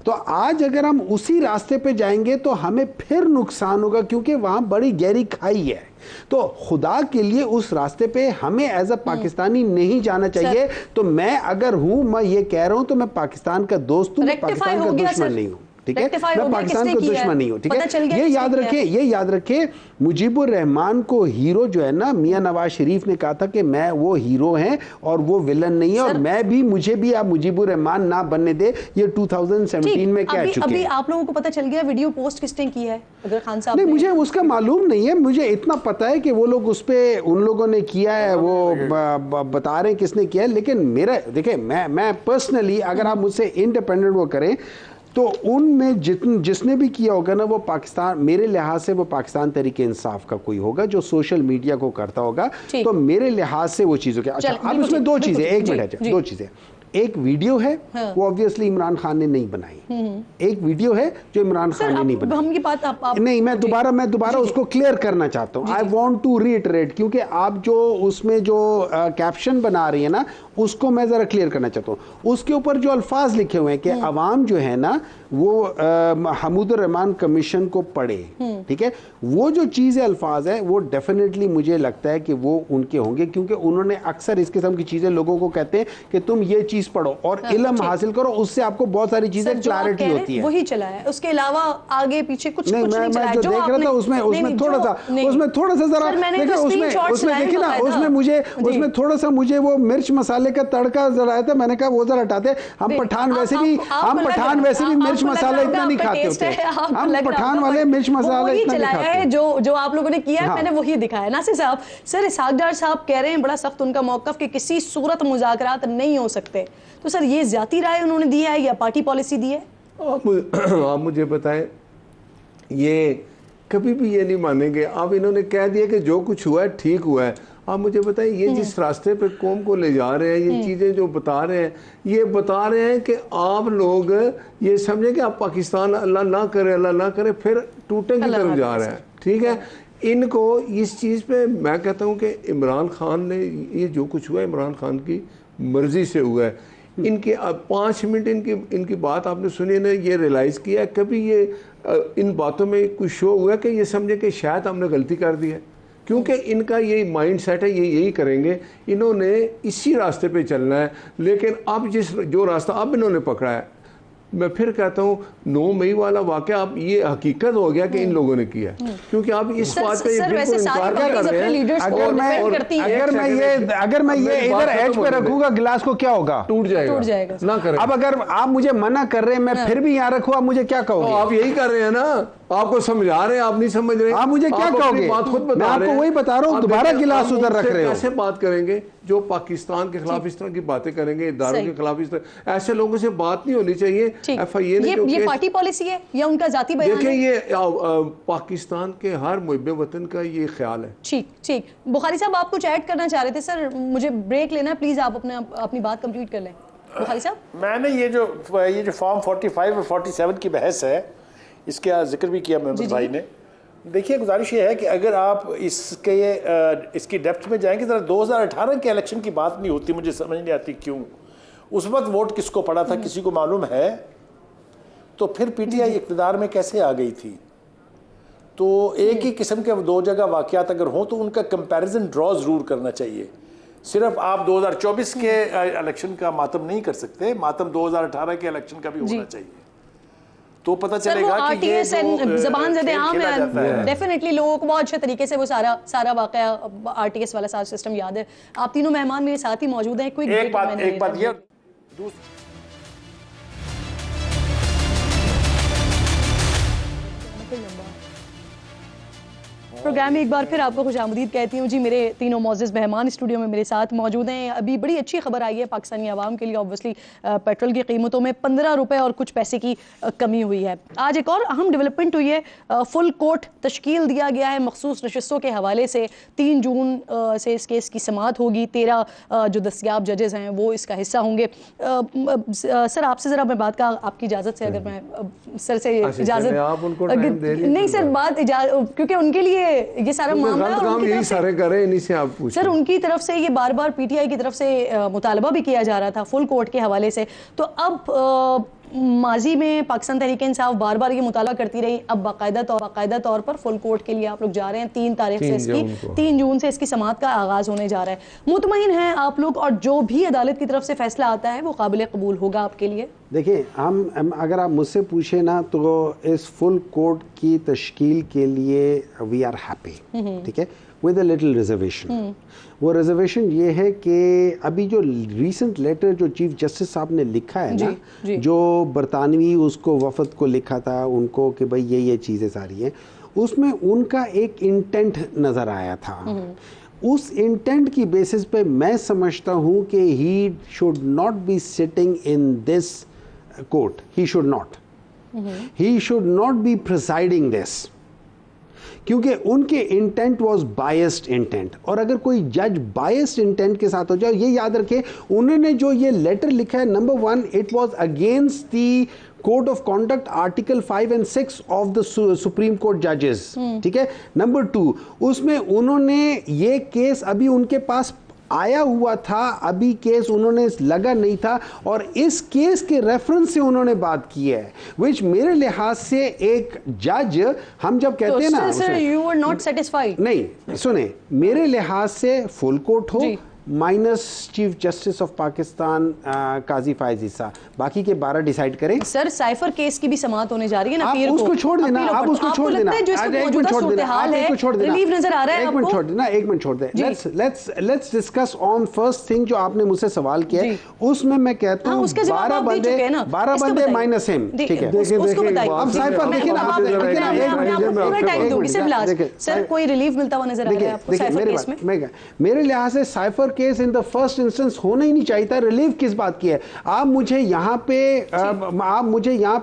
तो आज अगर हम उसी रास्ते पे जाएंगे तो हमें फिर नुकसान होगा, क्योंकि वहाँ बड़ी गहरी खाई है। तो खुदा के लिए उस रास्ते पे हमें एज अ पाकिस्तानी नहीं जाना चाहिए। तो मैं अगर हूँ, मैं ये कह रहा हूँ, तो मैं पाकिस्तान का दोस्त हूँ, पाकिस्तान का दुश्मन नहीं हूँ, ठीक है। मैं पाकिस्तान का दुश्मन नहीं हूँ, ठीक है। ये याद रखे मुजीबुर रहमान को हीरो जो है ना, मियां नवाज शरीफ ने कहा था कि मैं वो हीरो हैं और वो विलन नहीं है, और मैं भी, मुझे भी आप मुजीबुर रहमान ना बनने दे, ये 2017 में कह चुके हैं। अभी आप लोगों को पता चल गया वीडियो पोस्ट किसने की है? अगर खान साहब नहीं, मुझे उसका मालूम नहीं है, मुझे इतना पता है कि वो लोग उस पे, उन लोगों ने किया है, वो बता रहे हैं किसने किया है। लेकिन मेरा देखिए, मैं पर्सनली, अगर आप मुझसे इंडिपेंडेंट वो करें, तो उनमें जिसने भी किया होगा ना, वो पाकिस्तान, मेरे लिहाज से वो पाकिस्तान तहरीक इंसाफ का कोई होगा जो सोशल मीडिया को करता होगा, तो मेरे लिहाज से वो चीज़ हो गया। अच्छा, अब उसमें दो चीज़ें, एक मिनट है, दो चीज़ें। एक वीडियो है, वो ऑब्वियसली इमरान खान ने नहीं बनाई। एक वीडियो है जो इमरान खान ने नहीं बनाई। हम ये बात आप नहीं, मैं दोबारा उसको क्लियर करना चाहता हूँ। आई वांट टू रीइटरेट, क्योंकि आप जो उसमें जो कैप्शन बना रही है ना, उसको मैं ज़रा क्लियर करना चाहता हूँ। उसके ऊपर जो अल्फाज लिखे हुए हैं कि अवाम जो है ना, वो हमीदुर रहमान कमीशन को पढ़े, ठीक है। वो जो चीज़ है, अल्फाज है, वो डेफिनेटली मुझे लगता है कि वो उनके होंगे, क्योंकि उन्होंने अक्सर इस किस्म की चीज़ें लोगों को कहते हैं कि तुम ये चीज़ पढ़ो और इल्म हासिल करो, उससे आपको बहुत सारी चीज़ें क्लैरिटी होती है। वही चला है, उसके अलावा आगे पीछे कुछ नहीं, नहीं चला है। जो देख रहा था उसमें थोड़ा सा जरा देखिए, उसमें देखिए ना, उसमें थोड़ा सा मुझे वो मिर्च मसाले का तड़का जरा आया था। मैंने कहा वो जरा हटाते, हम पठान वैसे भी मिर्च मसाला इतना नहीं खाते होते, हम पठान वाले मिर्च मसाला इतना नहीं खाते हैं। जो आप लोगों ने किया है, मैंने वही दिखाया। नासिर साहब, सर इसहाक डार साहब कह रहे हैं, बड़ा सख्त उनका मौक़िफ़ कि किसी सूरत मुज़ाकरात नहीं हो सकते, तो सर ये ज़्याती राय उन्होंने दी है या पार्टी पॉलिसी दी है? आप मुझे बताएं, ये कभी भी ये नहीं मानेंगे। अब इन्होंने कह दिया कि जो कुछ हुआ है ठीक हुआ है। आप मुझे बताएं, ये जिस रास्ते पे कौम को ले जा रहे हैं, ये चीज़ें जो बता रहे हैं, ये बता रहे हैं कि आप लोग ये समझें कि आप पाकिस्तान अल्लाह ना करे फिर टूटने की तरफ जा रहे हैं, ठीक है। इनको इस चीज़ पे मैं कहता हूँ कि इमरान खान ने, ये जो कुछ हुआ है इमरान खान की मर्ज़ी से हुआ है। इनके अब 5 मिनट इनकी बात आपने सुनी ना, ये रियलाइज़ किया है, कभी ये इन बातों में कुछ शो हुआ कि ये समझे कि शायद हमने गलती कर दी है, क्योंकि इनका यही माइंड सेट है, ये यही करेंगे, इन्होंने इसी रास्ते पे चलना है। लेकिन अब जो रास्ता अब इन्होंने पकड़ा है, मैं फिर कहता हूँ 9 मई वाला वाकया आप ये हकीकत हो गया कि इन लोगों ने किया है, क्योंकि आप इस बात पे बिल्कुल इनकार कर रहे हैं। अगर मैं ये इधर एज पे रखूंगा गिलास को क्या होगा? टूट जाएगा। ना करें। अब अगर आप मुझे मना कर रहे हैं, मैं फिर भी यहाँ रखूँ, आप मुझे क्या कहोगे? आप यही कर रहे हैं ना, आपको समझा रहे हैं, आप नहीं समझ रहे। आप मुझे क्या कहोगे? बात खुद मैं आपको वही बता रहा हूँ, दोबारा गिलास उधर रख रहे हो। कैसे बात करेंगे जो पाकिस्तान के खिलाफ इस तरह की बातें करेंगे, इदारों के खिलाफ इस तरह, ऐसे लोगों से बात नहीं होनी चाहिए। FIA ने ये पार्टी पॉलिसी है या उनका जाती बयान है? देखिए ये पाकिस्तान के हर मुहिब वतन का ये ख्याल है। ठीक। बुखारी साहब आप कुछ ऐड करना चाह रहे थे सर, मुझे ब्रेक लेना है, प्लीज आप अपनी बात कंप्लीट कर लें। बुखारी साहब, मैंने ये जो फॉर्म 45 और 47 की बहस है, इसका जिक्र भी किया मोहम्मद भाई ने। देखिए गुजारिश ये है कि अगर आप इसकी डेप्थ में जाएंगे, जरा 2018 के इलेक्शन की बात नहीं होती, मुझे समझ नहीं आती क्यों उस वक्त वोट किसको पड़ा था, किसी को मालूम है? तो फिर PTI इक़्तिदार में कैसे आ गई थी? तो एक ही किस्म के दो जगह वाक़यात अगर हों तो उनका कंपैरिजन ड्रॉ ज़रूर करना चाहिए। सिर्फ आप 2024 के इलेक्शन का मातम नहीं कर सकते, मातम 2018 के इलेक्शन का भी होना चाहिए, तो पता चलेगा कि ये ज़बान ज़दे आम है। डेफिनेटली लोगों को बहुत अच्छे तरीके से वो सारा वाकया RTS वाला सारा सिस्टम याद है। आप तीनों मेहमान मेरे साथ ही मौजूद हैं। एक बात ये प्रोग्राम में एक बार फिर आपको खुशामदीद कहती हूँ जी। मेरे तीनों मौजूद मेहमान स्टूडियो में मेरे साथ मौजूद हैं। अभी बड़ी अच्छी खबर आई है पाकिस्तानी आवाम के लिए। ऑब्वियसली पेट्रोल की कीमतों में 15 रुपए और कुछ पैसे की कमी हुई है। आज एक और अहम डेवलपमेंट हुई है, फुल कोर्ट तश्कील दिया गया है मखसूस नशस्तों के हवाले से। 3 जून से इस केस की समाअत होगी। 13 जो दस्तयाब जजेस हैं वो इसका हिस्सा होंगे। सर आपसे ज़रा मैं बात का आपकी इजाज़त से, अगर मैं सर से इजाज़त नहीं सर, बात क्योंकि उनके लिए ये सारा मामला यही सारे करे, इन्हीं से आप पूछें। सर उनकी तरफ से ये बार-बार PTI की तरफ से मुतालबा भी किया जा रहा था फुल कोर्ट के हवाले से। तो अब माजी में पाकिस्तान तहरीक-ए-इंसाफ बार-बार ये मुताला करती रही, अब बाकायदा तौर पर फुल कोर्ट के लिए आप लोग जा रहे हैं। 3 तारीख से इसकी 3 जून से इसकी समाअत का आगाज़ होने जा रहा है। मुतमईन हैं आप लोग, और जो भी अदालत की तरफ से फैसला आता है वो काबिल कबूल होगा आपके लिए? देखिए, हम अगर आप मुझसे पूछे ना तो इस फुल कोर्ट की तश्कील के लिए वी आर हैप्पी, ठीक है, विद अ लिटिल रिजर्वेशन। वो रिजर्वेशन ये है कि अभी जो रीसेंट लेटर जो चीफ जस्टिस साहब ने लिखा है ना, जो बरतानवी उसको वफद को लिखा था उनको कि भाई ये चीज़ें सारी हैं, उसमें उनका एक इंटेंट नज़र आया था। उस इंटेंट की बेसिस पे मैं समझता हूँ कि he should not be sitting in this court, he should not be presiding this, क्योंकि उनके इंटेंट वाज बायस्ड इंटेंट। और अगर कोई जज बायस्ड इंटेंट के साथ हो जाए, ये याद रखें, उन्होंने जो ये लेटर लिखा है, number 1 it was against the code of conduct article 5 और 6 ऑफ द सुप्रीम कोर्ट जजेस, ठीक है। नंबर 2, उसमें उन्होंने ये केस अभी उनके पास आया हुआ था, अभी केस उन्होंने लगा नहीं था, और इस केस के रेफरेंस से उन्होंने बात की है, विच मेरे लिहाज से एक जज, हम जब कहते हैं ना, sir you are not satisfied, नहीं सुने, मेरे लिहाज से फुल कोर्ट हो minus chief justice of Pakistan Qazi Faez Isa, बाकी के 12 डिसाइड करें। सर साइफर केस की भी समाअत होने जा रही है ना, आप उसको छोड़ देना, आप उसको छोड़ देना, एक मिनट छोड़ देना, रिलीफ नजर आ रहा है, एक मिनट छोड़ देना, एक मिनट छोड़ दे। Let's discuss on first thing जो आपने मुझसे सवाल किया है, उसमें मैं कहता हूं 12 बंदे माइनस हिम, ठीक है, अब साइफर देखिए ना, सर कोई रिलीफ मिलता हुआ नजर आ रहा है आपको साइफर केस में? मेरे लिहाज से cipher case in the first instance होना ही नहीं चाहिए था। रिलीफ किस बात की है? आप मुझे यहाँ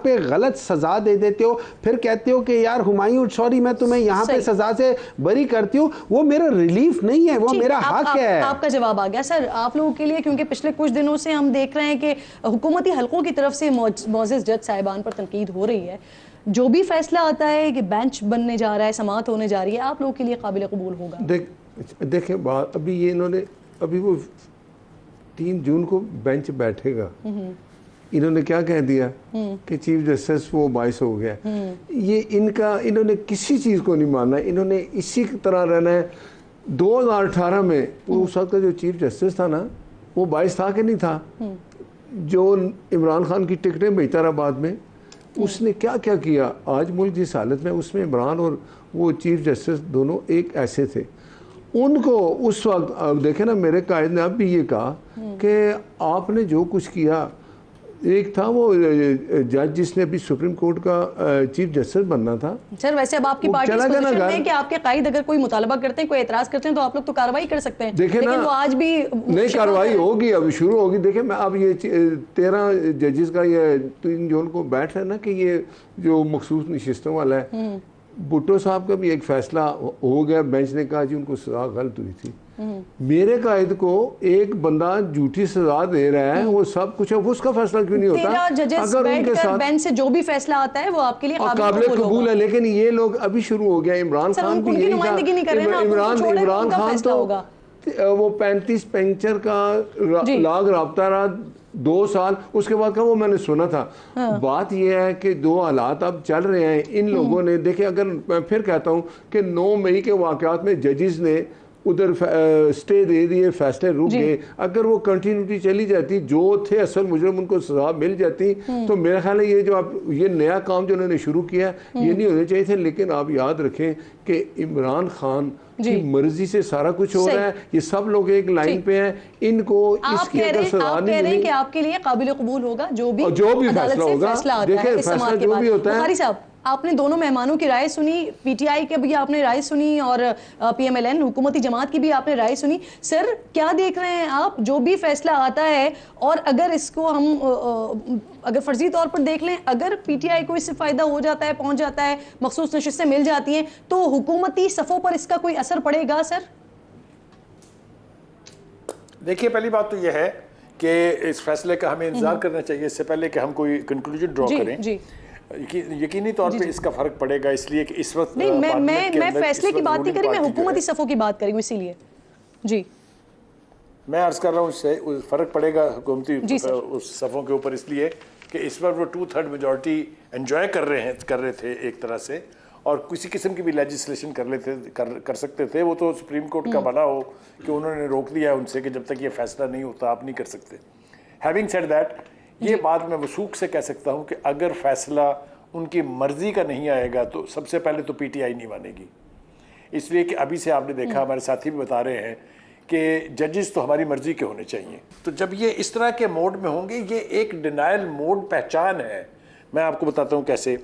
पे गलत सजा दे देते हो, फिर कहते हो कि यार हुमायूं सॉरी मैं तुम्हें यहाँ पे सजा से बरी करती हूँ, वो मेरा रिलीफ नहीं है, वो मेरा हक है। आपका जवाब आ गया सर आप लोगों के लिए, क्योंकि पिछले कुछ दिनों से हम देख रहे हैं कि हुकूमती हलकों की तरफ से मोअज़्ज़ज़ जज साहिबान पर तनकीद हो रही है। जो भी फैसला आता है कि बेंच बनने जा रहा है, समाअत होने जा रही है, आप लोगों के लिए काबिल कबूल होगा? देखें बात अभी ये इन्होंने अभी वो 3 जून को बेंच बैठेगा, इन्होंने क्या कह दिया कि चीफ जस्टिस वो 22 हो गया। ये इन्होंने किसी चीज़ को नहीं मानना, इन्होंने इसी तरह रहना है। 2018 में वो उस वक्त का जो चीफ जस्टिस था ना, वो 22 था कि नहीं था? जो इमरान खान की टिकटें बेचता रहा बाद में, उसने क्या क्या किया। आज मुल्क जिस हालत में, उसमें इमरान और वो चीफ जस्टिस दोनों एक ऐसे थे। उनको उस वक्त, अब देखे ना, मेरे कायद ने अब भी ये कहा कि आपने जो कुछ किया, एक था वो जज जिसने अभी सुप्रीम कोर्ट का चीफ जस्टिस बनना था। सर वैसे अब आपकी वो पार्टी इस चला गया ना पोजीशन में घर। है कि आपके कायद अगर कोई मुतालबा करते हैं, कोई एतराज करते हैं, तो आप लोग तो कार्रवाई कर सकते हैं। देखे लेकिन ना, वो आज भी नहीं कार्रवाई होगी, अब शुरू होगी। देखे मैं अब ये 13 जजेस का ये 3 जून को बैठ है ना कि ये जो मखसूस नशिस्तों वाला है, भुट्टो साहब का भी एक फैसला हो गया, बेंच ने कहा जी उनको सजा गलत हुई थी। मेरे कायद को एक बंदा झूठी सजा दे रहा है, वो सब कुछ है, उसका फैसला क्यों नहीं होता? 13 जजेस अगर उनके बैठकर साथ बेंच से जो भी फैसला आता है वो आपके लिए काबिल कबूल है, लेकिन ये लोग अभी शुरू हो गया। इमरान सर, खान भी उनकी यही नुमाइंदगी नहीं कर रहे हैं ना, आप उनको इमरान छोड़ रहे हैं, इमरान उनका खान फैसला तो होगा। वो 35 पेंचर का जी। लाग राब्ता रहा 2 साल, उसके बाद का वो मैंने सुना था। बात यह है कि 2 हालात अब चल रहे हैं। इन लोगों ने देखे, अगर मैं फिर कहता हूँ कि 9 मई के वाकयात में जजेस ने उधर स्टे दे दिए, फैसले रुक गए। अगर वो कंटिन्यूटी चली जाती, जो थे असल मुजरिम उनको सजा मिल जाती, तो मेरा ख्याल है ये जो आप ये नया काम जो उन्होंने शुरू किया ये नहीं होने चाहिए थे। लेकिन आप याद रखें कि इमरान खान की मर्जी से सारा कुछ हो रहा है, ये सब लोग एक लाइन पे हैं, इनको इसकी अगर सजा नहीं रहे हैं मिली, कि आपके लिए काबिल कबूल होगा जो भी फैसला होगा। आता है देखिए इस फैसला समाअत के जो बाद। भी होता है, बुखारी साहब, आपने दोनों मेहमानों की राय सुनी, पीटीआई की भी आपने राय सुनी और पीएमएलएन हुकूमती जमात की भी आपने राय सुनी। सर क्या देख रहे हैं आप, जो भी फैसला आता है, और अगर इसको हम अगर फर्जी तौर पर देख लें, अगर पीटीआई को इससे फायदा हो जाता है, पहुंच जाता है, मखसूस नशिस्तें मिल जाती हैं, तो हुकूमती सफ़ों पर इसका कोई असर पड़ेगा? सर देखिए, पहली बात तो यह है कि इस फैसले का हमें इंतजार करना चाहिए इससे पहले कि हम कोई कंक्लूजन ड्रॉ करें। जी। यकीनी तौर पे इसका फर्क पड़ेगा, इसलिए कि इस वक्त नहीं, मैं फैसले की बात नहीं करी, मैं हुकूमती हुकूमती सफ़ों की बात करी हूँ, इसीलिए जी मैं अर्ज कर रहा हूँ, इससे फर्क पड़ेगा हुकूमती जी सर। उस सफ़ों के ऊपर, इसलिए कि इस बार वो 2/3 मेजॉरिटी एंजॉय कर रहे थे एक तरह से, और किसी किस्म की भी लेजिस्लेशन कर सकते थे। वो तो सुप्रीम कोर्ट का भला हो कि उन्होंने रोक दिया उनसे कि जब तक ये फैसला नहीं होता आप नहीं कर सकते। हैविंग सेड दैट, ये बात मैं वसूख से कह सकता हूँ कि अगर फैसला उनकी मर्जी का नहीं आएगा तो सबसे पहले तो पीटीआई नहीं मानेगी, इसलिए कि अभी से आपने देखा, हमारे साथी भी बता रहे हैं कि जजेस तो हमारी मर्जी के होने चाहिए। तो जब ये इस तरह के मोड में होंगे, ये एक डिनायल मोड पहचान है। मैं आपको बताता हूँ कैसे।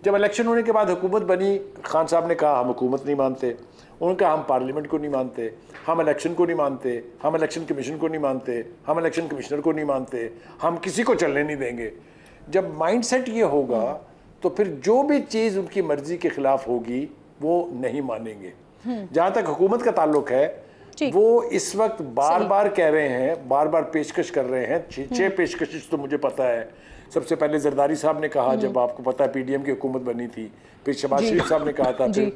जब इलेक्शन होने के बाद हुकूमत बनी, खान साहब ने कहा हम हुकूमत नहीं मानते, उन्होंने कहा हम पार्लियामेंट को नहीं मानते, हम इलेक्शन को नहीं मानते, हम इलेक्शन कमीशन को नहीं मानते, हम इलेक्शन कमिश्नर को नहीं मानते, हम किसी को चलने नहीं देंगे। जब माइंडसेट ये होगा तो फिर जो भी चीज़ उनकी मर्जी के खिलाफ होगी वो नहीं मानेंगे। जहाँ तक हुकूमत का ताल्लुक है, वो इस वक्त बार बार कह रहे हैं, बार बार पेशकश कर रहे हैं। 6 पेशकश तो मुझे पता है। सबसे पहले जरदारी साहब ने कहा, जब आपको पता है पीडीएम की हुकूमत बनी थी, फिर शहबाज शरीफ साहब ने कहा था, फिर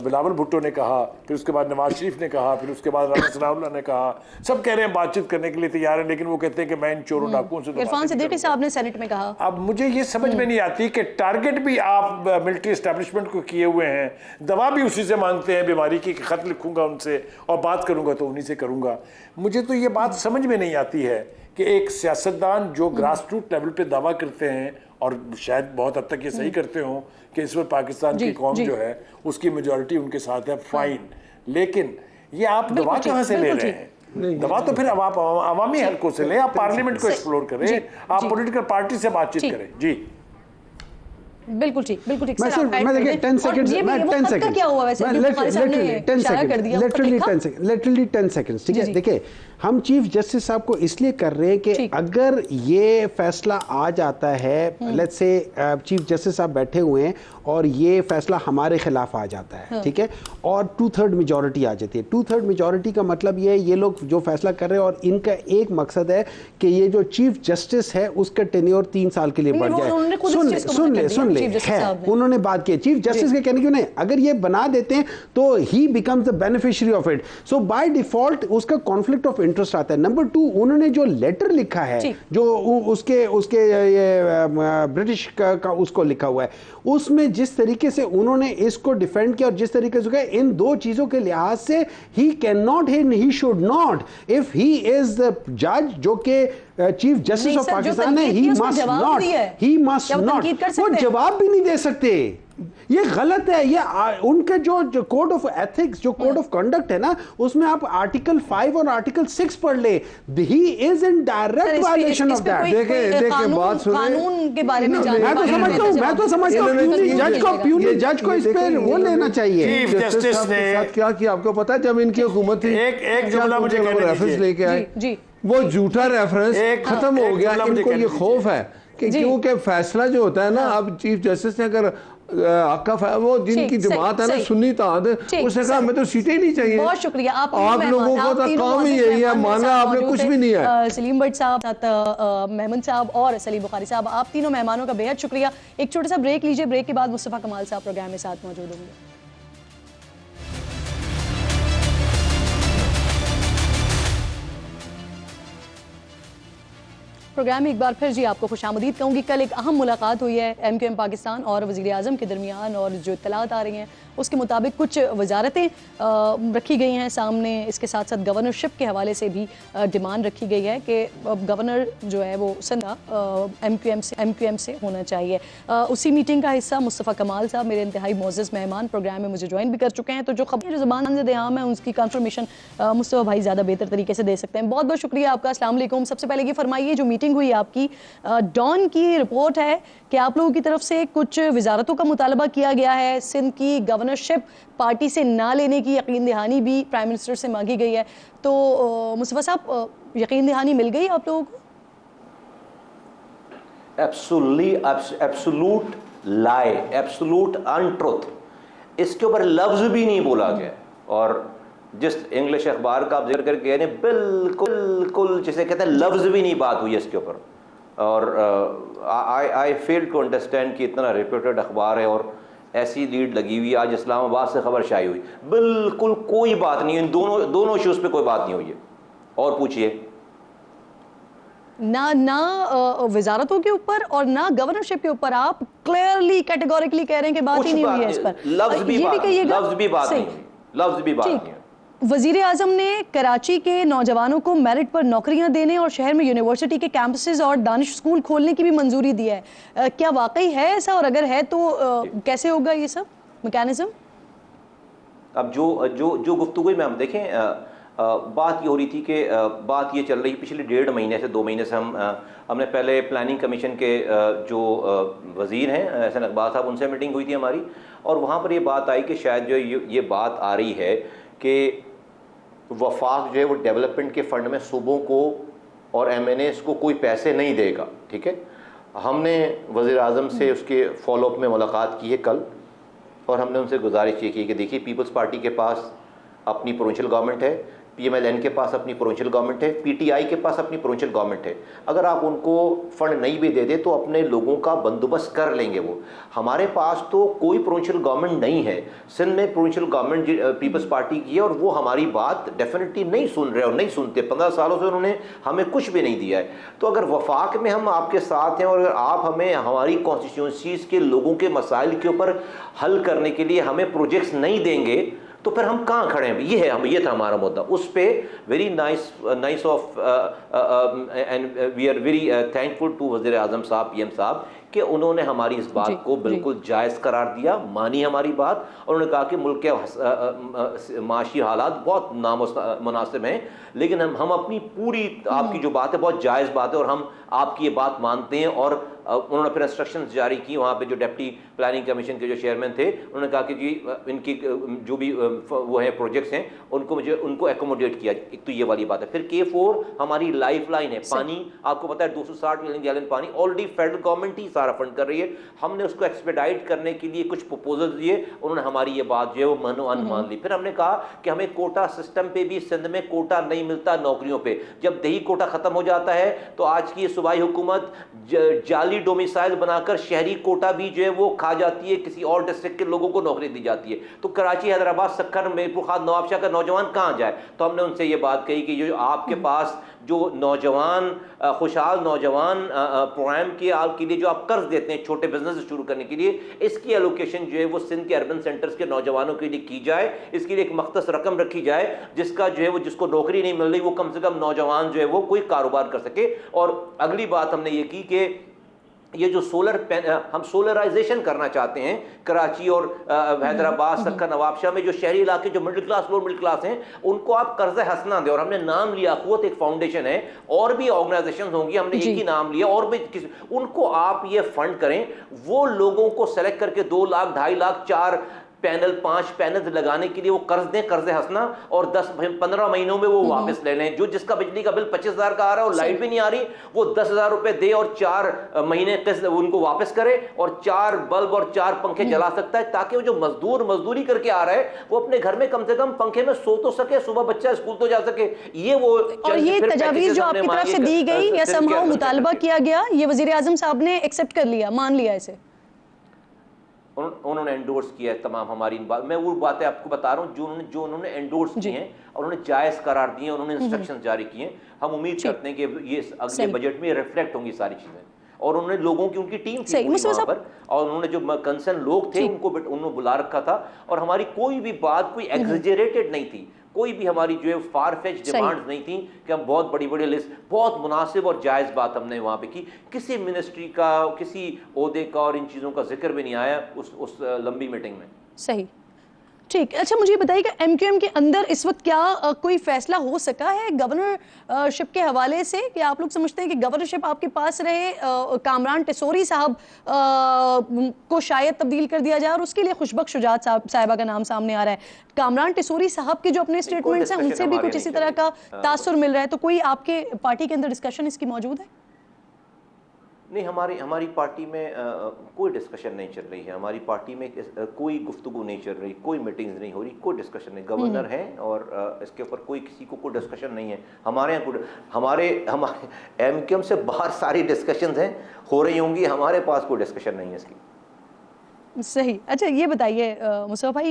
बिलावल भुट्टो ने कहा, फिर उसके बाद नवाज शरीफ ने कहा, फिर उसके बाद राना सनाउल्लाह ने कहा। सब कह रहे हैं बातचीत करने के लिए तैयार है, लेकिन वो कहते हैं कि मैं इन चोरों डाकुओं से इरफान सिद्दीकी साहब ने सेनेट में कहा। अब मुझे ये समझ में नहीं आती कि टारगेट भी आप मिलिट्री एस्टेब्लिशमेंट को किए हुए हैं, दवा भी उसी से मांगते हैं बीमारी की, खत लिखूंगा उनसे और बात करूंगा तो उन्हीं से करूंगा। मुझे तो ये बात समझ में नहीं आती है कि एक सियासतदान जो ग्रास रूट लेवल पे दावा करते हैं, और शायद बहुत हद तक ये सही करते हों कि इस वक्त पाकिस्तान की कौम जो है उसकी मेजॉरिटी उनके साथ है, फाइन, लेकिन ये आप दवा कहाँ से ले रहे हैं? दवा तो फिर अब आप अवामी हलकों से लें, आप पार्लियामेंट को एक्सप्लोर करें, आप पॉलिटिकल पार्टी से बातचीत करें। जी बिल्कुल ठीक, बिल्कुल ठीक। मैं देखिए 10 सेकंड्स, मैं 10 सेकंड्स क्या हुआ वैसे? लिटरली 10 सेकंड्स, ठीक है। देखिए, हम चीफ जस्टिस साहब को इसलिए कर रहे हैं कि अगर ये फैसला आ जाता है, लेट्स से चीफ जस्टिस साहब बैठे हुए हैं और ये फैसला हमारे खिलाफ आ जाता है, ठीक है, और 2/3 मेजॉरिटी आ जाती है। 2/3 मेजॉरिटी का मतलब ये है, ये लोग जो फैसला कर रहे हैं और इनका एक मकसद है कि ये जो चीफ जस्टिस है उसका टेन्योर 3 साल के लिए बढ़ जाए। सुन ले है, उन्होंने बात की चीफ जस्टिस के कहने क्यों नहीं, अगर ये बना देते हैं तो ही becomes the beneficiary of it. So by default उसका कॉन्फ्लिक्ट ऑफ इंटरेस्ट आता है। नंबर 2, उन्होंने जो लेटर लिखा है, जो उसके ये ब्रिटिश का उसको लिखा हुआ है, उसमें जिस तरीके से उन्होंने इसको डिफेंड किया और जिस तरीके से इन दो चीजों के लिहाज से he can not, he should not, if he is the जज जो कि चीफ जस्टिस ऑफ पाकिस्तान है, ही मस्ट नॉट, वो जवाब भी नहीं दे सकते। ये गलत है। ये उनके जो कोड ऑफ एथिक्स, जो कोड ऑफ कंडक्ट है ना, उसमें आप आर्टिकल 5 और आर्टिकल 6 पढ़ ले। He is in direct violation of that. देखें बात सुने, कानून के बारे में मैं तो समझता हूँ प्यूनी जज को इस पे वो लेना चाहिए। चीफ जस्टिस ने क्या किया आपको पता है? जब इनकी हुकूमत थी, एक जुमला मुझे रेफरेंस लेके आए, वो झूठा रेफरेंस खत्म हो गया। इनको ये खौफ है कि क्योंकि फैसला जो होता है ना, अब चीफ जस्टिस ने अगर वो जिनकी जमात है ना सुन्नी ताद, उसने कहा हमें तो सीटें ही नहीं चाहिए। बहुत शुक्रिया। आप लोगों को तो काम ही यही है, माना आपने कुछ भी नहीं है। सलीम भट्ट साहब, मेमन साहब और सलीम बुखारी साहब, आप तीनों मेहमानों का बेहद शुक्रिया। एक छोटा सा ब्रेक लीजिए, ब्रेक के बाद मुस्तफ़ा कमाल साहब प्रोग्राम में साथ मौजूद होंगे। प्रोग्राम में एक बार फिर जी आपको खुशामदीद कहूँगी। कल एक अहम मुलाकात हुई है MQM पाकिस्तान और वज़ीर आज़म के दरमियान, और जो इत्तलात आ रही हैं उसके मुताबिक कुछ वजारतें रखी गई हैं सामने। इसके साथ साथ गवर्नरशिप के हवाले से भी डिमांड रखी गई है कि गवर्नर जो है वो सिंधा MQM से होना चाहिए। उसी मीटिंग का हिस्सा मुस्तफ़ा कमाल साहब, मेरे इंतहाई मोअज़्ज़ज़ मेहमान, प्रोग्राम में मुझे ज्वाइन भी कर चुके हैं। तो जो खबर जो ज़बान से आम है उसकी कंफर्मेशन मुस्तफ़ा भाई ज़्यादा बेहतर तरीके से दे सकते हैं। बहुत बहुत शुक्रिया आपका। अस्सलाम वालेकुम। सबसे पहले ये फरमाइए, जो मीटिंग हुई आपकी, डॉन की रिपोर्ट है कि आप लोगों की तरफ से कुछ वजारतों का मुतालबा किया गया है, सिंध की गवर्नरशिप पार्टी से ना लेने की यकीन दहानी भी प्राइम मिनिस्टर से मांगी गई है। तो मुस्तफा साहब, यकीन दहानी मिल गई आप लोगों को? एब्सोल्यूट लाई, एब्सोल्यूट अनट्रुथ। इसके ऊपर लफ्ज भी नहीं बोला गया। और जिस इंग्लिश अखबार का आप जिक्र करके गए, बिल्कुल जिसे कहते हैं लफ्ज भी नहीं बात हुई इसके ऊपर। और आई फेल टू अंडरस्टैंड कि इतना रिप्यूटेड अखबार है और ऐसी लीड लगी हुई। आज इस्लामाबाद से खबर शाई हुई, बिल्कुल कोई बात नहीं, इन दोनों इश्यूज पे कोई बात नहीं हुई है। और पूछिए, ना वजारतों के ऊपर और ना गवर्नरशिप के ऊपर आप क्लियरली कैटेगोरिकली कह रहे हैं कि बात ही नहीं हुई है इस पर। लफ्ज भी बात नहीं। वजीर आजम ने कराची के नौजवानों को मेरिट पर नौकरियां देने और शहर में यूनिवर्सिटी के कैंपसेस और दानिश स्कूल खोलने की भी मंजूरी दी है। क्या वाकई है ऐसा, और अगर है तो कैसे होगा ये सब मैकेनिज्म? अब जो गुफ्तगू में हम देखें, बात ये हो रही थी कि बात ये चल रही पिछले 1.5 महीने से 2 महीने से हमने पहले प्लानिंग कमीशन के जो वज़ीर हैं एहसन इकबाल साहब, उनसे मीटिंग हुई थी हमारी। और वहाँ पर ये बात आई कि शायद जो ये बात आ रही है कि वफाक जो है वो डेवलपमेंट के फ़ंड में सूबों को और MNAs को कोई पैसे नहीं देगा। ठीक है, हमने वज़ीर आज़म से उसके फॉलोअप में मुलाकात की है कल, और हमने उनसे गुजारिश ये की कि देखिए, पीपल्स पार्टी के पास अपनी प्रोविंशियल गवर्नमेंट है, PMLN के पास अपनी प्रोविंशियल गवर्नमेंट है, PTI के पास अपनी प्रोविंशियल गवर्नमेंट है। अगर आप उनको फंड नहीं भी दे दे तो अपने लोगों का बंदोबस्त कर लेंगे वो। हमारे पास तो कोई प्रोविंशियल गवर्नमेंट नहीं है। सिंध में प्रोविंशियल गवर्नमेंट पीपल्स पार्टी की है, और वो हमारी बात डेफिनेटली नहीं सुन रहे और नहीं सुनते। 15 सालों से उन्होंने हमें कुछ भी नहीं दिया है। तो अगर वफाक में हम आपके साथ हैं और अगर आप हमें हमारी कॉन्स्टिट्यूंसीज़ के लोगों के मसाइल के ऊपर हल करने के लिए हमें प्रोजेक्ट्स नहीं देंगे तो फिर हम कहाँ खड़े हैं? ये था हमारा मुद्दा। उस पर very nice of and we are very thankful to वज़ीर आज़म साहब, PM साहब, कि उन्होंने हमारी इस बात को बिल्कुल जायज़ करार दिया, मानी हमारी बात, और उन्होंने कहा कि मुल्क के माशी हालात बहुत नामुनासिब हैं, लेकिन हम अपनी पूरी आपकी जो बात है बहुत जायज़ बात है और हम आपकी ये बात मानते हैं। और उन्होंने फिर इंस्ट्रक्शंस जारी की। वहाँ पे जो डिप्टी प्लानिंग कमीशन के जो चेयरमैन थे, उन्होंने कहा कि जी इनकी जो भी वो है प्रोजेक्ट्स हैं उनको एकोमोडेट किया। एक तो ये वाली बात है। फिर K4 हमारी लाइफ लाइन है। पानी आपको पता है 260 मिलियन गैलन पानी ऑलरेडी फेडरल गवर्नमेंट ही सारा फंड कर रही है। हमने उसको एक्सपेडाइट करने के लिए कुछ प्रपोजल दिए, उन्होंने हमारी ये बात जो है वो मनो मान ली। फिर हमने कहा कि हमें कोटा सिस्टम पे भी सिंध में कोटा नहीं मिलता नौकरियों पे। जब दही कोटा खत्म हो जाता है तो आज की सूबाई हुकूमत जाली डोमिसाइल बनाकर शहरी कोटा भी जो है वो खा जाती है, किसी और डिस्ट्रिक्ट के लोगों को नौकरी दी जाती है। तो कराची, हैदराबाद, सक्खर, मीरपुर खास, नवाबशाह का नौजवान कहाँ जाए? तो हमने उनसे ये बात कही कि जो आपके पास जो नौजवान खुशहाल नौजवान प्रोग्राम के लिए जो आप कर्ज देते हैं छोटे बिजनेस शुरू करने के लिए, इसकी एलोकेशन जो है वो सिंध के अर्बन सेंटर्स के नौजवानों के लिए की जाए। इसके लिए एक मख्तस रकम रखी जाए जिसका जो है वो जिसको नौकरी नहीं मिल रही वो कम से कम नौजवान जो है वो कोई कारोबार कर सके। और अगली बात हमने ये की कि ये जो हम सोलराइजेशन करना चाहते हैं कराची और हैदराबाद, सक्खर, नवाबशाह में जो शहरी इलाके जो middle class, lower middle class हैं, उनको आप कर्ज हसना दें। और हमने नाम लिया, अखवत एक फाउंडेशन है, और भी ऑर्गेनाइजेशन होंगी, हमने एक ही नाम लिया, और भी उनको आप ये फंड करें। वो लोगों को सेलेक्ट करके 2 लाख, 2.5 लाख, 4 पैनल, 5 पैनल लगाने के लिए वो कर्ज दें, कर्ज हंसना, और 10-15 महीनों में वो वापस ले लें। जो जिसका बिजली का बिल 25,000 का आ रहा है और लाइट भी नहीं आ रही, वो 10,000 रुपए दे और 4 महीने किस्त उनको वापस करे और 4 बल्ब और 4 पंखे जला सकता है, ताकि वो जो मजदूरी करके आ रहा है वो अपने घर में कम से कम पंखे में सो तो सके, सुबह बच्चा स्कूल तो जा सके। ये वो और ये तजावीज जो आपकी तरफ से दी गई या समहाउ मुतालबा किया गया, ये वजीर आजम साहब ने एक्सेप्ट कर लिया, मान लिया इसे? उन्होंने एंडोर्स किया है तमाम हमारी बात। मैं वो बातें आपको बता रहा हूँ जो उन्होंने एंडोर्स किए हैं और उन्होंने जायज़ करार दिए, उन्होंने इंस्ट्रक्शंस जारी किए हैं। हम उम्मीद करते हैं कि ये अगले बजट में रिफ्लेक्ट होंगी सारी चीज़ें। और उन्होंने लोगों की, उनकी टीम थी वहाँ पर, और उन्होंने जो कंसर्न लोग थे उन्होंने बुला रखा था। और हमारी कोई भी बात कोई एग्जेजरेटेड नहीं थी, कोई भी हमारी जो है फारफेच डिमांड्स नहीं थी कि हम बहुत बड़ी लिस्ट, बहुत मुनासिब और जायज़ बात हमने वहाँ पे की। किसी मिनिस्ट्री का, किसी ओहदे का और इन चीज़ों का जिक्र भी नहीं आया उस लंबी मीटिंग में। सही, ठीक। अच्छा, मुझे बताइएगा एमक्यूएम के अंदर इस वक्त क्या कोई फैसला हो सका है गवर्नरशिप के हवाले से, कि आप लोग समझते हैं कि गवर्नरशिप आपके पास रहे, कामरान टिसोरी साहब को शायद तब्दील कर दिया जाए, और उसके लिए खुशबख्श शुजात साहिबा का नाम सामने आ रहा है। कामरान टिसोरी साहब के जो अपने स्टेटमेंट्स हैं उनसे भी कुछ इसी तरह का तासुर मिल रहा है, तो कोई आपके पार्टी के अंदर डिस्कशन इसकी मौजूद है? नहीं, हमारी पार्टी में कोई डिस्कशन नहीं चल रही है। हमारी पार्टी में कोई गुफ्तगू नहीं चल रही, कोई मीटिंग्स नहीं हो रही, कोई डिस्कशन नहीं। गवर्नर है और इसके ऊपर कोई किसी को कोई डिस्कशन नहीं है। हमारे यहाँ हमारे एमक्यूएम से बाहर सारी डिस्कशंस हैं, हो रही होंगी, हमारे पास कोई डिस्कशन नहीं है इसकी। सही। अच्छा, ये बताइए मुस्तफा भाई,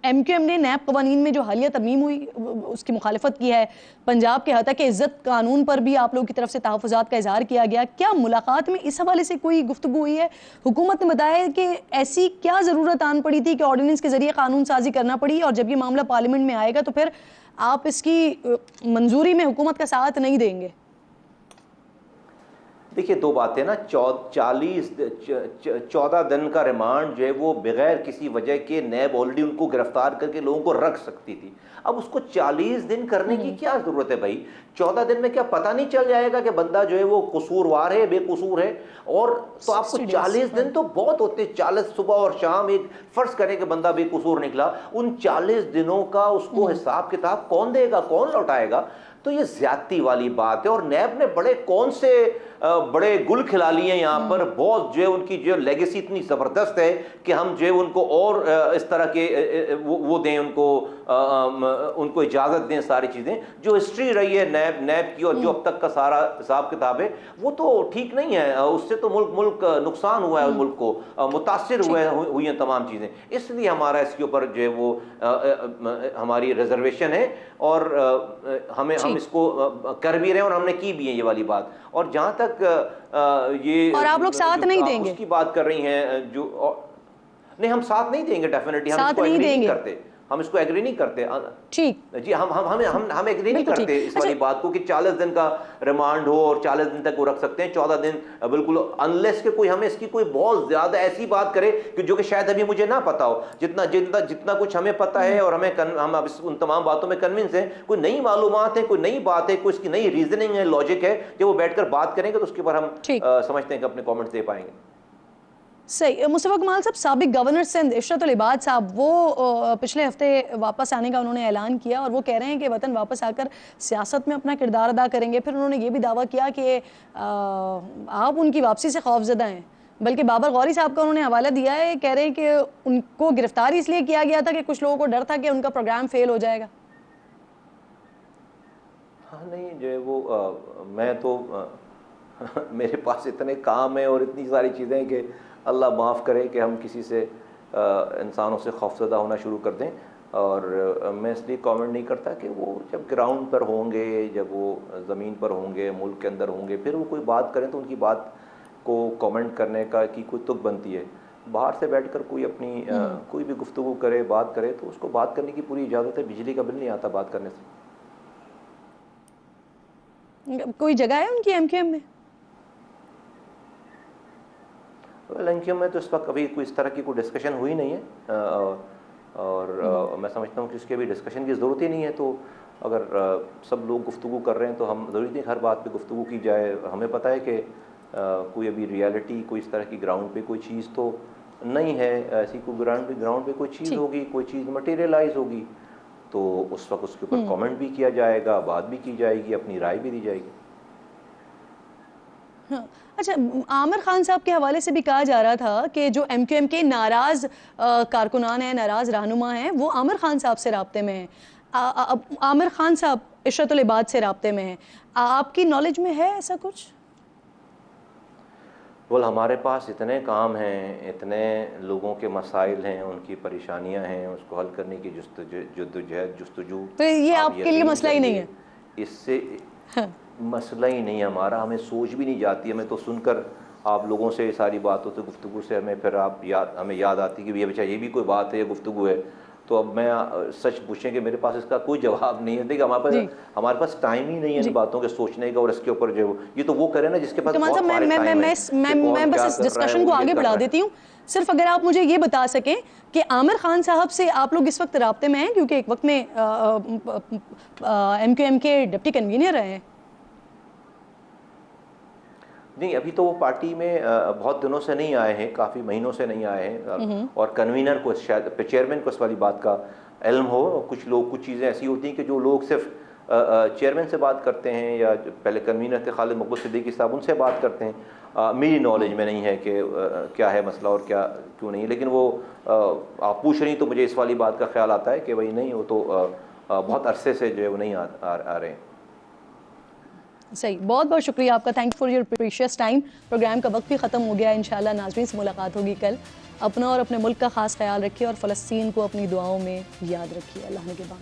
एमक्यूएम ने नैब कवानीन में जो हालिया तरमीम हुई उसकी मुखालिफत की है। पंजाब के हतक इज़्ज़त कानून पर भी आप लोगों की तरफ से तहफ़्फ़ुज़ात का इज़हार किया गया। क्या मुलाकात में इस हवाले से कोई गुफ्तगू हुई है? हुकूमत ने बताया कि ऐसी क्या ज़रूरत आन पड़ी थी कि ऑर्डिनेंस के ज़रिए कानून साजी करना पड़ी, और जब ये मामला पार्लियामेंट में आएगा तो फिर आप इसकी मंजूरी में हुकूमत का साथ नहीं देंगे? देखिए, 2 बातें ना, 14 दिन का रिमांड जो है वो बगैर किसी वजह के नैब ऑलरेडी उनको गिरफ्तार करके लोगों को रख सकती थी। अब उसको 40 दिन करने की क्या ज़रूरत है भाई? 14 दिन में क्या पता नहीं चल जाएगा कि बंदा जो है वो कसूरवार है, बेकसूर है? और तो आपको 40 दिन तो बहुत होते हैं। 40 सुबह और शाम, एक फ़र्ज़ करें कि बंदा बेकसूर निकला, उन 40 दिनों का उसको हिसाब किताब कौन देगा, कौन लौटाएगा? तो ये ज़्यादती वाली बात है। और नैब ने बड़े गुल खिला लिए हैं यहाँ पर। बहुत जो है उनकी जो लेगेसी इतनी ज़बरदस्त है कि हम जो है उनको और इस तरह के वो दें, उनको इजाज़त दें। सारी चीज़ें जो हिस्ट्री रही है नैब की और जो अब तक का सारा हिसाब किताब है वो तो ठीक नहीं है। उससे तो मुल्क नुकसान हुआ है, मुल्क को मुतासिर हुई हैं तमाम चीज़ें। इसलिए हमारा इसके ऊपर जो है वो हमारी रिजर्वेशन है और हम इसको कर भी रहे हैं और हमने की भी है ये वाली बात। और जहाँ तक ये और आप लोग साथ नहीं देंगे, उसकी बात कर रही हैं जो नहीं, हम साथ नहीं देंगे डेफिनेटली। हम इसको एग्री नहीं करते, हम इसको एग्री नहीं करते। ठीक जी, हम एग्री नहीं करते इस वाली बात को कि 40 दिन का रिमांड हो और 40 दिन तक वो रख सकते हैं। 14 दिन बिल्कुल, अनलेस के कोई हमें इसकी कोई बहुत ज्यादा ऐसी बात करे कि जो कि शायद अभी मुझे ना पता हो। जितना कुछ हमें पता है और हम उन तमाम बातों में कन्विंस हैं। कोई नई मालूमात है, कोई नई बात है, कोई इसकी नई रीजनिंग है, लॉजिक है, जब वो बैठकर बात करेंगे तो उसके ऊपर हम समझते हैं कि अपने कॉमेंट्स दे पाएंगे। सही। मुस्तफा कमाल साहब, साबिक गवर्नर सिंध इशरत उल इबाद साहब, वो पिछले हफ्ते वापस आने का उन्होंने ऐलान किया और वो कह रहे हैं कि वतन वापस आकर सियासत में अपना किरदार अदा करेंगे। फिर उन्होंने ये भी दावा किया कि आप उनकी वापसी से खौफजदा हैं। बल्कि बाबर गौरी साहब का उन्होंने हवाला दिया है, कह रहे हैं कि उनको गिरफ्तार इसलिए किया गया था कि कुछ लोगों को डर था कि उनका प्रोग्राम फेल हो जाएगा। हाँ नहीं, जो है वो मैं तो मेरे पास इतने काम है और इतनी सारी चीज़ें हैं कि अल्लाह माफ़ करे कि हम किसी से इंसानों से खौफज़दा होना शुरू कर दें। और मैं इसलिए कमेंट नहीं करता कि वो जब ग्राउंड पर होंगे, जब वो ज़मीन पर होंगे, मुल्क के अंदर होंगे, फिर वो कोई बात करें तो उनकी बात को कमेंट करने का की कोई तुक बनती है। बाहर से बैठकर कोई अपनी कोई भी गुफ्तगू करे, बात करे, तो उसको बात करने की पूरी इजाज़त है। बिजली का बिल नहीं आता बात करने से। कोई जगह है उनकी एमक्यूएम में? एमक्यूएम में तो इस वक्त कभी कोई इस तरह की कोई डिस्कशन हुई नहीं है। और मैं समझता हूँ कि इसके भी डिस्कशन की ज़रूरत ही नहीं है। तो अगर सब लोग गुफ्तगू कर रहे हैं तो हम ज़रूरी नहीं हर बात पे गुफ्तगू की जाए। हमें पता है कि कोई अभी रियलिटी, कोई इस तरह की ग्राउंड पे कोई चीज़ तो नहीं है। ऐसी कोई ग्राउंड पे कोई चीज़ होगी, कोई चीज़ मटेरियलाइज होगी, तो उस वक्त उसके ऊपर कमेंट भी किया जाएगा, बात भी की जाएगी, अपनी राय भी दी जाएगी। हाँ। अच्छा, आमिर खान साहब के हवाले से भी कहा जा रहा था कि जो एमक्यूएम के नाराज़ कारकुनान हैं, नाराज़ रहनुमा हैं, वो आमिर खान साहब से राब्ते में हैं। आमिर खान साहब इशरतुल इबाद से राब्ते में हैं। आपकी नॉलेज में है ऐसा कुछ? बोल, हमारे पास इतने काम हैं, इतने लोगों के मसाइल हैं, उनकी परेशानियां हैं, उसको हल करने की जुस्तजू। तो ये आपके लिए मसला ही नहीं है? इससे मसला ही नहीं है हमारा। हमें सोच भी नहीं जाती। हमें तो सुनकर आप लोगों से सारी बातों से गुफ्तगू से हमें फिर हमें याद आती कि भैया ये भी कोई बात है, ये गुफ्तगू है। तो अब मैं सच पूछें कि मेरे पास इसका कोई जवाब नहीं है। देखिए हमारे पास टाइम ही नहीं है इन बातों के सोचने का। और इसके ऊपर जो ये तो वो करे ना जिसके पास बहुत सारे टाइम है। मैं बस इस डिस्कशन को आगे बढ़ा देती हूँ। सिर्फ अगर आप मुझे ये बता सकें कि आमिर खान साहब से आप लोग इस वक्त राब्ते में हैं, क्योंकि एक वक्त में एमक्यूएम के डिप्टी कन्वीनर रहे हैं। नहीं, अभी तो वो पार्टी में बहुत दिनों से नहीं आए हैं, काफ़ी महीनों से नहीं आए हैं। और कन्वीनर को शायद चेयरमैन को इस वाली बात का इल्म हो। कुछ लोग, कुछ चीज़ें ऐसी होती हैं कि जो लोग सिर्फ चेयरमैन से बात करते हैं या पहले कन्वीनर थे खालिद मकबूल सिद्दीकी साहब, उनसे बात करते हैं। मेरी नॉलेज में नहीं है कि क्या है मसला और क्या क्यों नहीं। लेकिन वो आप पूछ रही तो मुझे इस वाली बात का ख्याल आता है कि भाई नहीं, वो तो बहुत अरसे से जो है वो नहीं आ रहे हैं। सही, बहुत बहुत शुक्रिया आपका। Thank you for your precious time. Programme का वक्त भी ख़त्म हो गया। इंशाल्लाह नाज़रीन से मुलाकात होगी कल। अपना और अपने मुल्क का ख़ास ख्याल रखिए और फ़लस्तीन को अपनी दुआओं में याद रखिए। अल्लाह निगहबान।